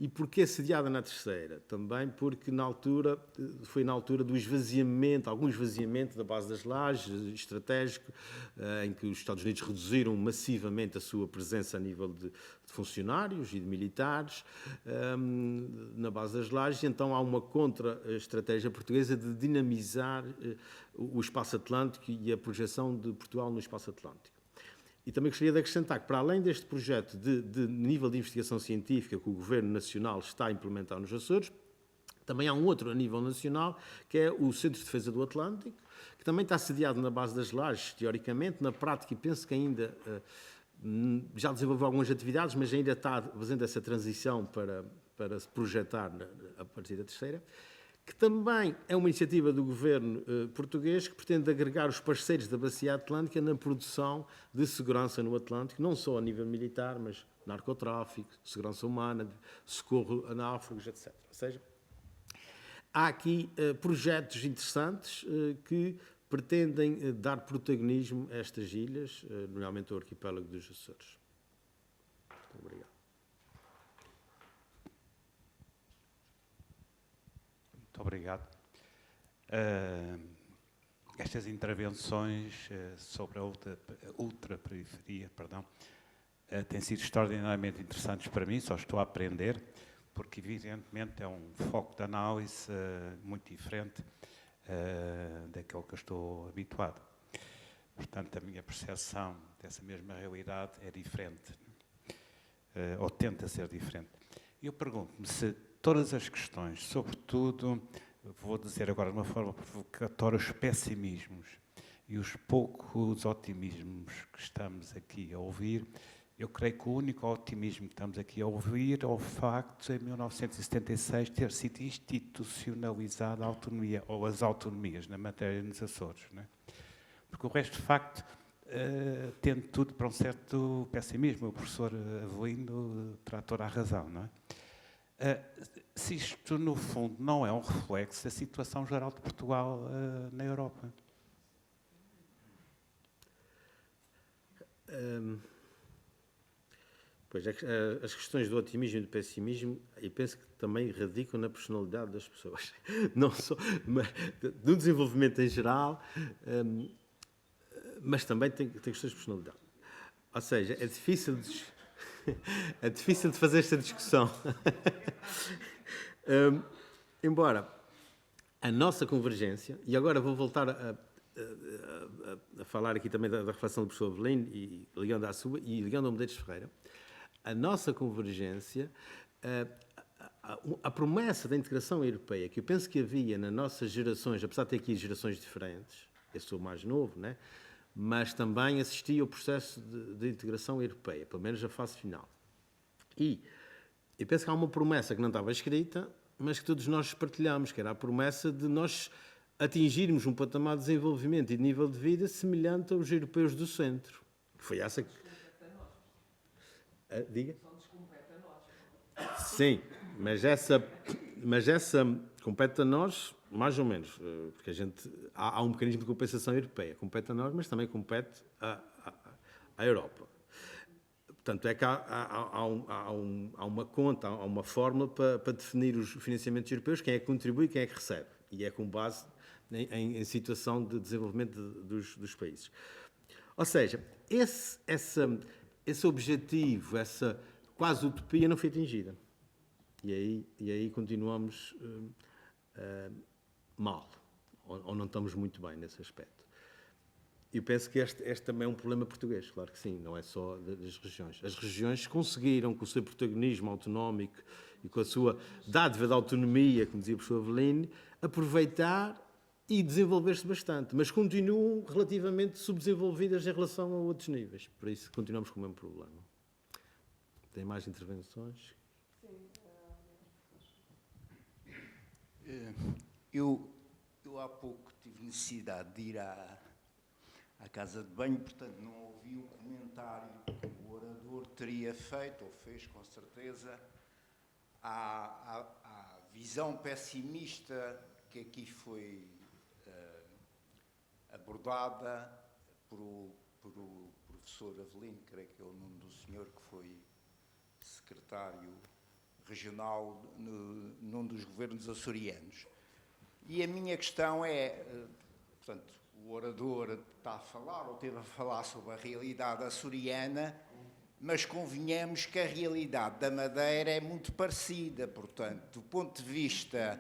e porquê sediada na Terceira? Também porque foi na altura do esvaziamento, algum esvaziamento da base das lajes, estratégico, em que os Estados Unidos reduziram massivamente a sua presença a nível de funcionários e de militares na base das lajes, e então há uma contra-estratégia portuguesa de dinamizar o espaço atlântico e a projeção de Portugal no espaço atlântico. E também gostaria de acrescentar que, para além deste projeto de nível de investigação científica que o Governo Nacional está a implementar nos Açores, também há um outro a nível nacional, que é o Centro de Defesa do Atlântico, que também está sediado na base das lajes, teoricamente. Na prática, e penso que ainda já desenvolveu algumas atividades, mas ainda está fazendo essa transição para se projetar a partir da Terceira, que também é uma iniciativa do governo português que pretende agregar os parceiros da Bacia Atlântica na produção de segurança no Atlântico, não só a nível militar, mas narcotráfico, segurança humana, socorro a náufragos, etc. Ou seja, há aqui projetos interessantes que pretendem dar protagonismo a estas ilhas, nomeadamente ao arquipélago dos Açores. Muito obrigado. Muito obrigado. Estas intervenções sobre a ultraperiferia, têm sido extraordinariamente interessantes para mim, só estou a aprender, porque evidentemente é um foco de análise muito diferente daquele que eu estou habituado. Portanto, a minha percepção dessa mesma realidade é diferente, ou tenta ser diferente. Eu pergunto-me se todas as questões, sobretudo, vou dizer agora de uma forma provocatória, os pessimismos e os poucos otimismos que estamos aqui a ouvir, eu creio que o único otimismo que estamos aqui a ouvir é o facto de, em 1976, ter sido institucionalizada a autonomia, ou as autonomias, na matéria nos Açores. Não é? Porque o resto, de facto, tende tudo para um certo pessimismo. O professor Avelino terá toda a razão, não é? Se isto, no fundo, não é um reflexo da situação geral de Portugal na Europa. Pois, as questões do otimismo e do pessimismo, eu penso que também radicam na personalidade das pessoas. Não só do desenvolvimento em geral, mas também tem questões de personalidade. Ou seja, é difícil de fazer esta discussão. Embora a nossa convergência, e agora vou voltar a falar aqui também da reflexão do professor Avelino, e ligando à sua, e ligando ao Medeiros Ferreira, a nossa convergência, a promessa da integração europeia, que eu penso que havia nas nossas gerações, apesar de ter aqui gerações diferentes, eu sou mais novo, né? Mas também assisti ao processo de integração europeia, pelo menos a fase final. E eu penso que há uma promessa que não estava escrita, mas que todos nós partilhamos, que era a promessa de nós atingirmos um patamar de desenvolvimento e de nível de vida semelhante aos europeus do centro. Que foi essa que... Diga? Sim, mas essa compete a nós, mais ou menos, porque há um mecanismo de compensação europeia, compete a nós, mas também compete à Europa. Portanto, é que há uma conta, há uma fórmula para definir os financiamentos europeus, quem é que contribui e quem é que recebe, e é com base em situação de desenvolvimento dos países. Ou seja, esse objetivo, essa quase utopia não foi atingida. E aí continuamos mal, ou não estamos muito bem nesse aspecto. Eu penso que este também é um problema português, claro que sim, não é só das regiões. As regiões conseguiram, com o seu protagonismo autonómico e com a sua dádiva de autonomia, como dizia o professor Avelino, aproveitar e desenvolver-se bastante, mas continuam relativamente subdesenvolvidas em relação a outros níveis. Por isso continuamos com o mesmo problema. Tem mais intervenções? Eu há pouco tive necessidade de ir à casa de banho, portanto não ouvi o comentário que o orador teria feito, ou fez com certeza, à visão pessimista que aqui foi abordada por o professor Avelino, creio que é o nome do senhor, que foi secretário regional num dos governos açorianos. E a minha questão é, portanto, o orador está a falar, ou esteve a falar sobre a realidade açoriana, mas convenhamos que a realidade da Madeira é muito parecida, portanto, do ponto de vista,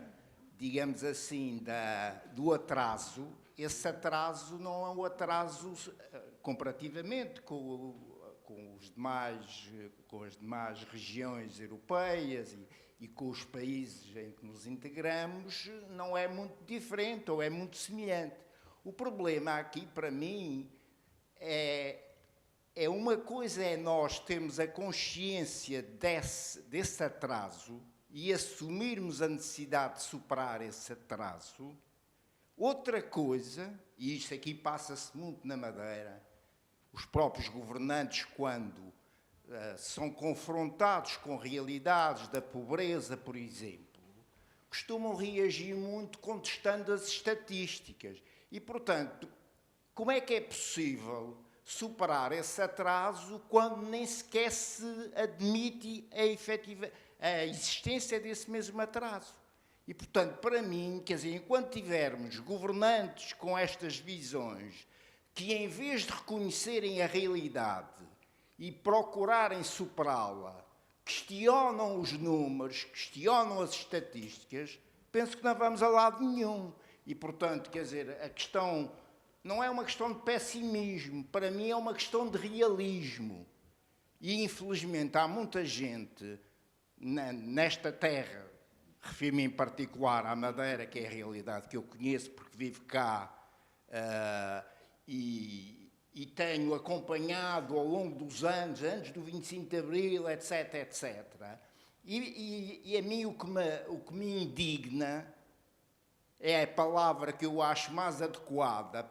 digamos assim, do atraso, esse atraso não é um atraso comparativamente com as demais regiões europeias e com os países em que nos integramos, não é muito diferente ou é muito semelhante. O problema aqui, para mim, é uma coisa é nós termos a consciência desse atraso e assumirmos a necessidade de superar esse atraso. Outra coisa, e isto aqui passa-se muito na Madeira, os próprios governantes, quando são confrontados com realidades da pobreza, por exemplo, costumam reagir muito contestando as estatísticas. E, portanto, como é que é possível superar esse atraso quando nem sequer se admite a existência desse mesmo atraso? E, portanto, para mim, quer dizer, enquanto tivermos governantes com estas visões que, em vez de reconhecerem a realidade e procurarem superá-la, questionam os números, questionam as estatísticas, penso que não vamos a lado nenhum. E, portanto, quer dizer, a questão não é uma questão de pessimismo, para mim é uma questão de realismo. E, infelizmente, há muita gente nesta terra, refiro-me em particular à Madeira, que é a realidade que eu conheço porque vivo cá e tenho acompanhado ao longo dos anos, antes do 25 de Abril, etc., etc. E a mim o que me indigna é a palavra que eu acho mais adequada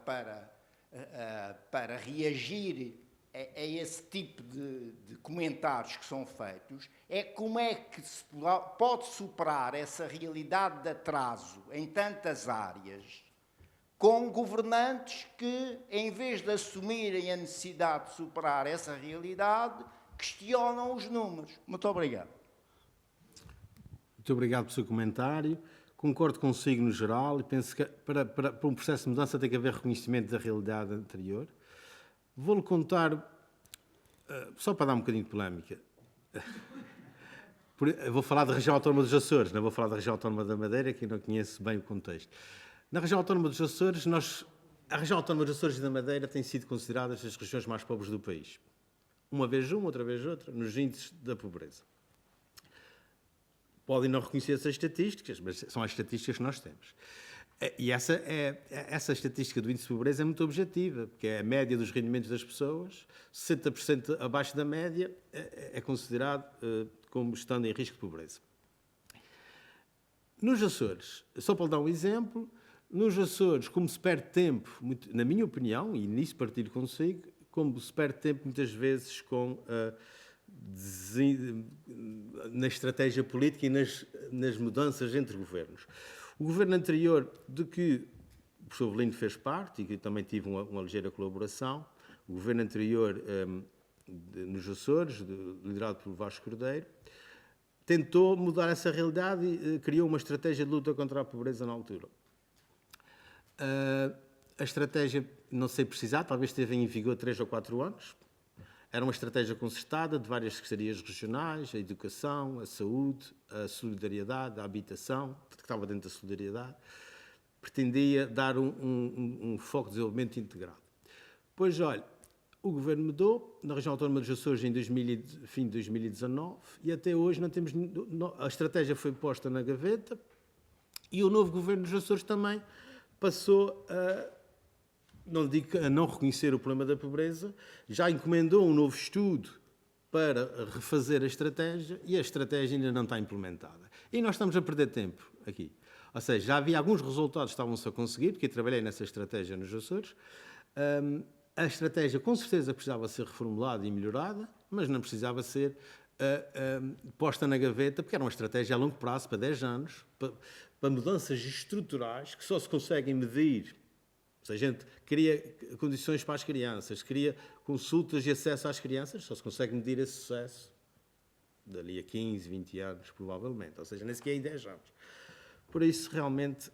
para reagir a esse tipo de comentários que são feitos, é como é que se pode superar essa realidade de atraso em tantas áreas com governantes que, em vez de assumirem a necessidade de superar essa realidade, questionam os números. Muito obrigado. Muito obrigado pelo seu comentário. Concordo consigo no geral e penso que para um processo de mudança tem que haver reconhecimento da realidade anterior. Vou-lhe contar, só para dar um bocadinho de polémica, vou falar da região autónoma dos Açores, não vou falar da região autónoma da Madeira, que eu não conheço bem o contexto. Na região autónoma dos Açores, a região autónoma dos Açores e da Madeira têm sido consideradas as regiões mais pobres do país. Uma vez uma, outra vez outra, nos índices da pobreza. Podem não reconhecer essas estatísticas, mas são as estatísticas que nós temos. E essa estatística do índice de pobreza é muito objetiva, porque é a média dos rendimentos das pessoas, 60% abaixo da média é considerado como estando em risco de pobreza. Nos Açores, só para dar um exemplo, nos Açores, como se perde tempo, na minha opinião, e nisso partilho consigo, como se perde tempo muitas vezes na estratégia política e nas mudanças entre governos. O governo anterior, de que o professor Avelino fez parte e que também tive uma ligeira colaboração, o governo anterior nos Açores, liderado pelo Vasco Cordeiro, tentou mudar essa realidade e criou uma estratégia de luta contra a pobreza na altura. A estratégia, não sei precisar, talvez esteve em vigor 3 ou 4 anos. Era uma estratégia concertada de várias secretarias regionais, a educação, a saúde, a solidariedade, a habitação, que estava dentro da solidariedade. Pretendia dar um foco de desenvolvimento integrado. Pois, olha, o governo mudou, na região autónoma dos Açores em fim de 2019, e até hoje não temos... A estratégia foi posta na gaveta e o novo governo dos Açores também passou não digo a não reconhecer o problema da pobreza, já encomendou um novo estudo para refazer a estratégia e a estratégia ainda não está implementada. E nós estamos a perder tempo aqui. Ou seja, já havia alguns resultados que estavam-se a conseguir, porque eu trabalhei nessa estratégia nos Açores. A estratégia com certeza precisava ser reformulada e melhorada, mas não precisava ser posta na gaveta, porque era uma estratégia a longo prazo, para 10 anos, para mudanças estruturais que só se conseguem medir. Se a gente cria condições para as crianças, cria consultas e acesso às crianças, só se consegue medir esse sucesso dali a 15, 20 anos, provavelmente. Ou seja, nem sequer em 10 anos. Por isso, realmente,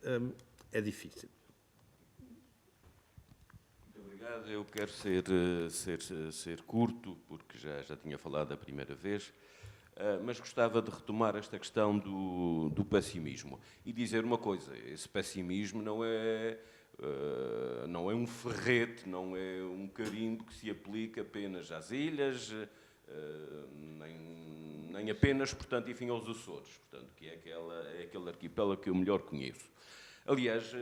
é difícil. Muito obrigado. Eu quero ser curto, porque já tinha falado a primeira vez, mas gostava de retomar esta questão do pessimismo. E dizer uma coisa, esse pessimismo não é um ferrete, não é um carimbo que se aplica apenas às ilhas, nem apenas, portanto, enfim, aos Açores, portanto, que é aquele arquipélago que eu melhor conheço. Aliás,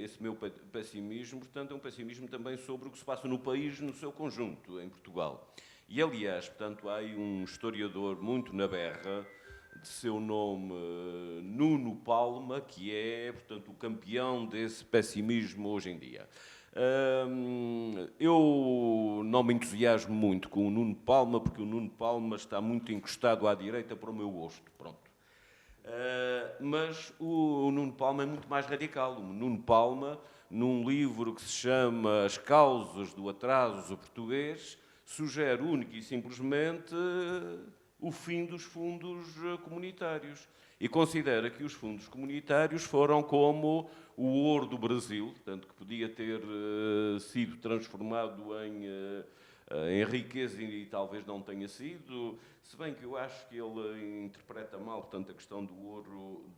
esse meu pessimismo, portanto, é um pessimismo também sobre o que se passa no país, no seu conjunto, em Portugal. E, aliás, portanto, há aí um historiador muito na berra, de seu nome Nuno Palma, que é, portanto, o campeão desse pessimismo hoje em dia. Eu não me entusiasmo muito com o Nuno Palma, porque o Nuno Palma está muito encostado à direita para o meu gosto, pronto. Mas o Nuno Palma é muito mais radical. O Nuno Palma, num livro que se chama As Causas do Atraso Português, sugere única e simplesmente o fim dos fundos comunitários. E considera que os fundos comunitários foram como o ouro do Brasil, portanto, que podia ter sido transformado em riqueza e talvez não tenha sido, se bem que eu acho que ele interpreta mal, portanto, a questão do ouro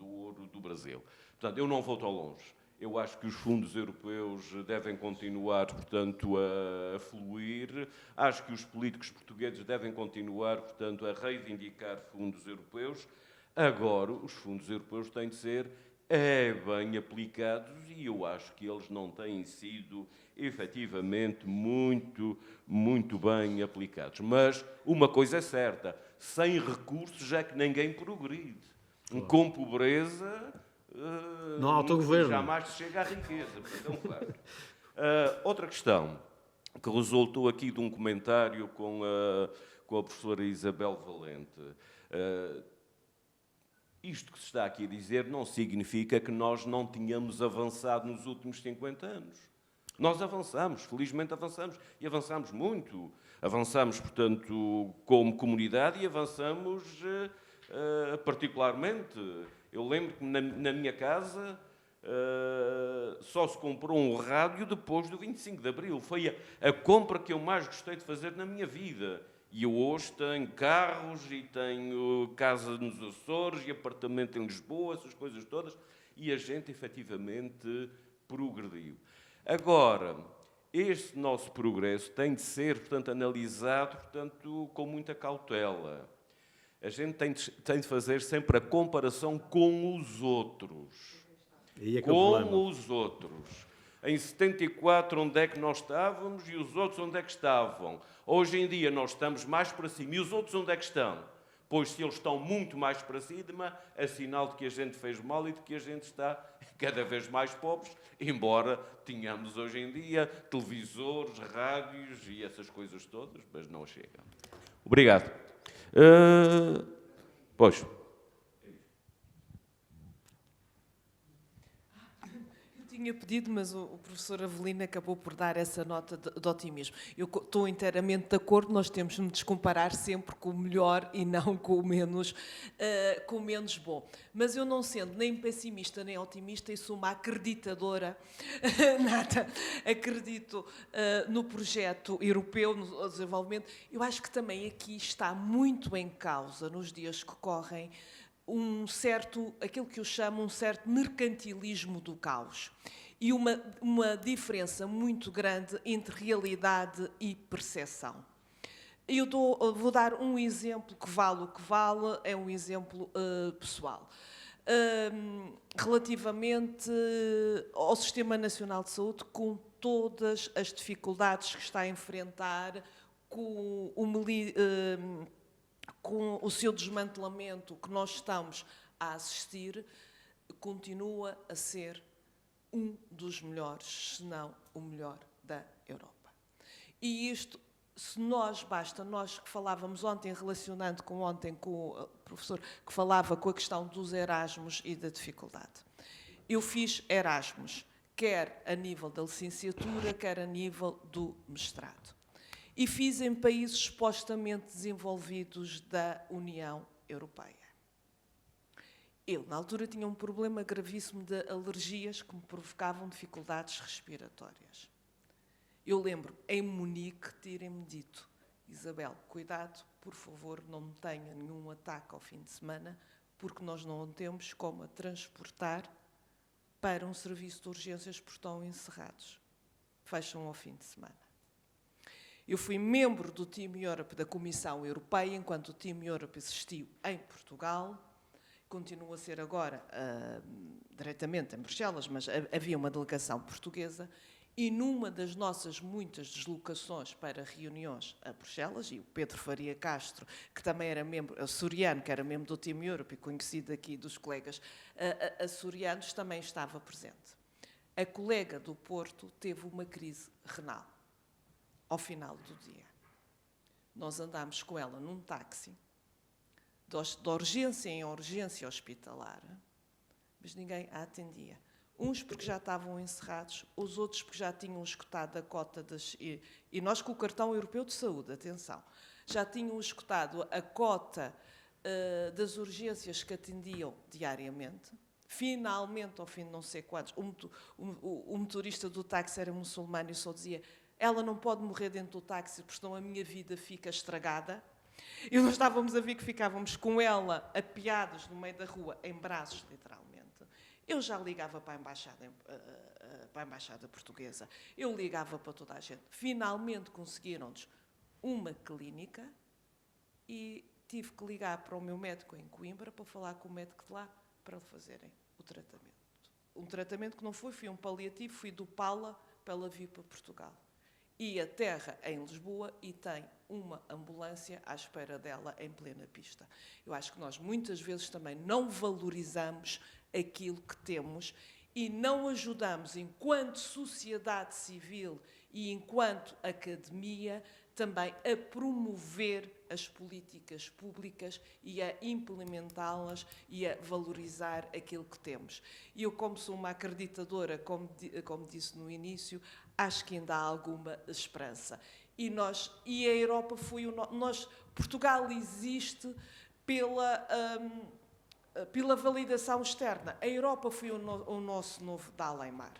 do Brasil. Portanto, eu não vou tão longe. Eu acho que os fundos europeus devem continuar, portanto, a fluir. Acho que os políticos portugueses devem continuar, portanto, a reivindicar fundos europeus. Agora, os fundos europeus têm de ser bem aplicados e eu acho que eles não têm sido, efetivamente, muito bem aplicados. Mas uma coisa é certa, sem recursos é que ninguém progride. Claro. Com pobreza... não há autogoverno. Jamais se chega à riqueza. Então, claro. Outra questão que resultou aqui de um comentário com a professora Isabel Valente. Isto que se está aqui a dizer não significa que nós não tínhamos avançado nos últimos 50 anos. Nós avançamos, felizmente avançamos, e avançamos muito. Avançamos, portanto, como comunidade e avançamos particularmente. Eu lembro que na minha casa só se comprou um rádio depois do 25 de Abril. Foi a compra que eu mais gostei de fazer na minha vida. E eu hoje tenho carros e tenho casa nos Açores e apartamento em Lisboa, essas coisas todas, e a gente efetivamente progrediu. Agora, este nosso progresso tem de ser, portanto, analisado, portanto, com muita cautela. A gente tem de fazer sempre a comparação com os outros. Aí é que é o problema. Com os outros. Em 74, onde é que nós estávamos e os outros onde é que estavam? Hoje em dia nós estamos mais para cima. E os outros onde é que estão? Pois se eles estão muito mais para cima, é sinal de que a gente fez mal e de que a gente está cada vez mais pobres, embora tenhamos hoje em dia televisores, rádios e essas coisas todas, mas não chegam. Obrigado. Pois. Tinha pedido, mas o professor Avelino acabou por dar essa nota de otimismo. Eu estou inteiramente de acordo, nós temos de nos comparar sempre com o melhor e não com o menos bom. Mas eu, não sendo nem pessimista nem otimista, e sou uma acreditadora, nada, acredito no projeto europeu, no desenvolvimento. Eu acho que também aqui está muito em causa, nos dias que correm, aquilo que eu chamo um certo mercantilismo do caos e uma diferença muito grande entre realidade e percepção. Vou dar um exemplo que vale o que vale, é um exemplo pessoal. Relativamente ao Sistema Nacional de Saúde, com todas as dificuldades que está a enfrentar, com o seu desmantelamento que nós estamos a assistir, continua a ser um dos melhores, se não o melhor da Europa. E isto, basta nós que falávamos ontem, relacionando com o professor, que falava com a questão dos Erasmus e da dificuldade. Eu fiz Erasmus, quer a nível da licenciatura, quer a nível do mestrado. E fiz em países supostamente desenvolvidos da União Europeia. Eu, na altura, tinha um problema gravíssimo de alergias que me provocavam dificuldades respiratórias. Eu lembro, em Munique, terem-me dito: Isabel, cuidado, por favor, não tenha nenhum ataque ao fim de semana, porque nós não temos como a transportar para um serviço de urgências porque estão encerrados. Fecham ao fim de semana. Eu fui membro do Team Europe da Comissão Europeia, enquanto o Team Europe existiu em Portugal, continua a ser agora diretamente em Bruxelas, mas havia uma delegação portuguesa, e numa das nossas muitas deslocações para reuniões a Bruxelas, e o Pedro Faria Castro, que também era membro, açoriano, que era membro do Team Europe e conhecido aqui dos colegas açorianos, também estava presente. A colega do Porto teve uma crise renal. Ao final do dia, nós andámos com ela num táxi, de urgência em urgência hospitalar, mas ninguém a atendia. Uns porque já estavam encerrados, os outros porque já tinham esgotado a cota e nós com o cartão europeu de saúde, atenção, já tinham esgotado a cota das urgências que atendiam diariamente. Finalmente, ao fim de não sei quantos, o motorista do táxi era muçulmano e só dizia: ela não pode morrer dentro do táxi, porque senão a minha vida fica estragada. E nós estávamos a ver que ficávamos com ela apeados no meio da rua, em braços, literalmente. Eu já ligava para a Embaixada Portuguesa, eu ligava para toda a gente. Finalmente conseguiram-nos uma clínica e tive que ligar para o meu médico em Coimbra para falar com o médico de lá para lhe fazerem o tratamento. Um tratamento que não fui um paliativo, fui do Pala para ela vir para Portugal. E aterra em Lisboa e tem uma ambulância à espera dela em plena pista. Eu acho que nós muitas vezes também não valorizamos aquilo que temos e não ajudamos, enquanto sociedade civil e enquanto academia, também a promover as políticas públicas e a implementá-las e a valorizar aquilo que temos. E eu, como sou uma acreditadora, como disse no início, acho que ainda há alguma esperança. E a Europa foi Portugal existe pela validação externa. A Europa foi o nosso novo Dalai-Mar,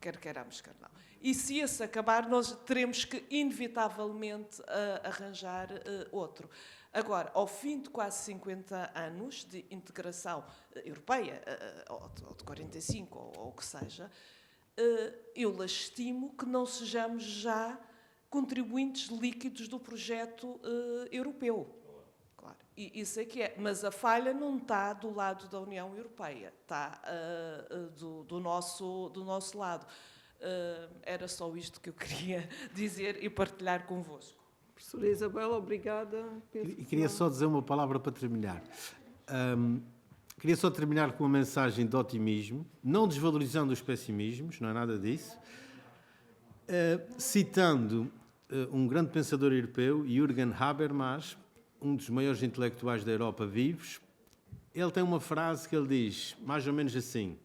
quer queiramos, quer não. E se esse acabar, nós teremos que, inevitavelmente, arranjar outro. Agora, ao fim de quase 50 anos de integração europeia, ou de 45, ou o que seja, eu lastimo que não sejamos já contribuintes líquidos do projeto europeu. Claro, e isso é que é. Mas a falha não está do lado da União Europeia, está do nosso lado. Era só isto que eu queria dizer e partilhar convosco. Professora Isabela, obrigada. E queria só dizer uma palavra para terminar. Queria só terminar com uma mensagem de otimismo, não desvalorizando os pessimismos, não é nada disso, citando um grande pensador europeu, Jürgen Habermas, um dos maiores intelectuais da Europa vivos. Ele tem uma frase que ele diz, mais ou menos assim: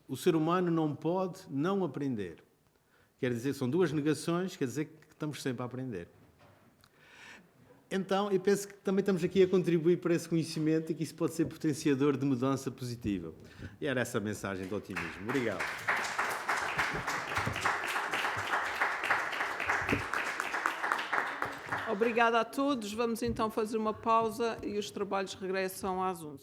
o ser humano não pode não aprender. Quer dizer, são duas negações, quer dizer que estamos sempre a aprender. Então, eu penso que também estamos aqui a contribuir para esse conhecimento e que isso pode ser potenciador de mudança positiva. E era essa a mensagem de otimismo. Obrigado. Obrigada a todos. Vamos então fazer uma pausa e os trabalhos regressam às 11h.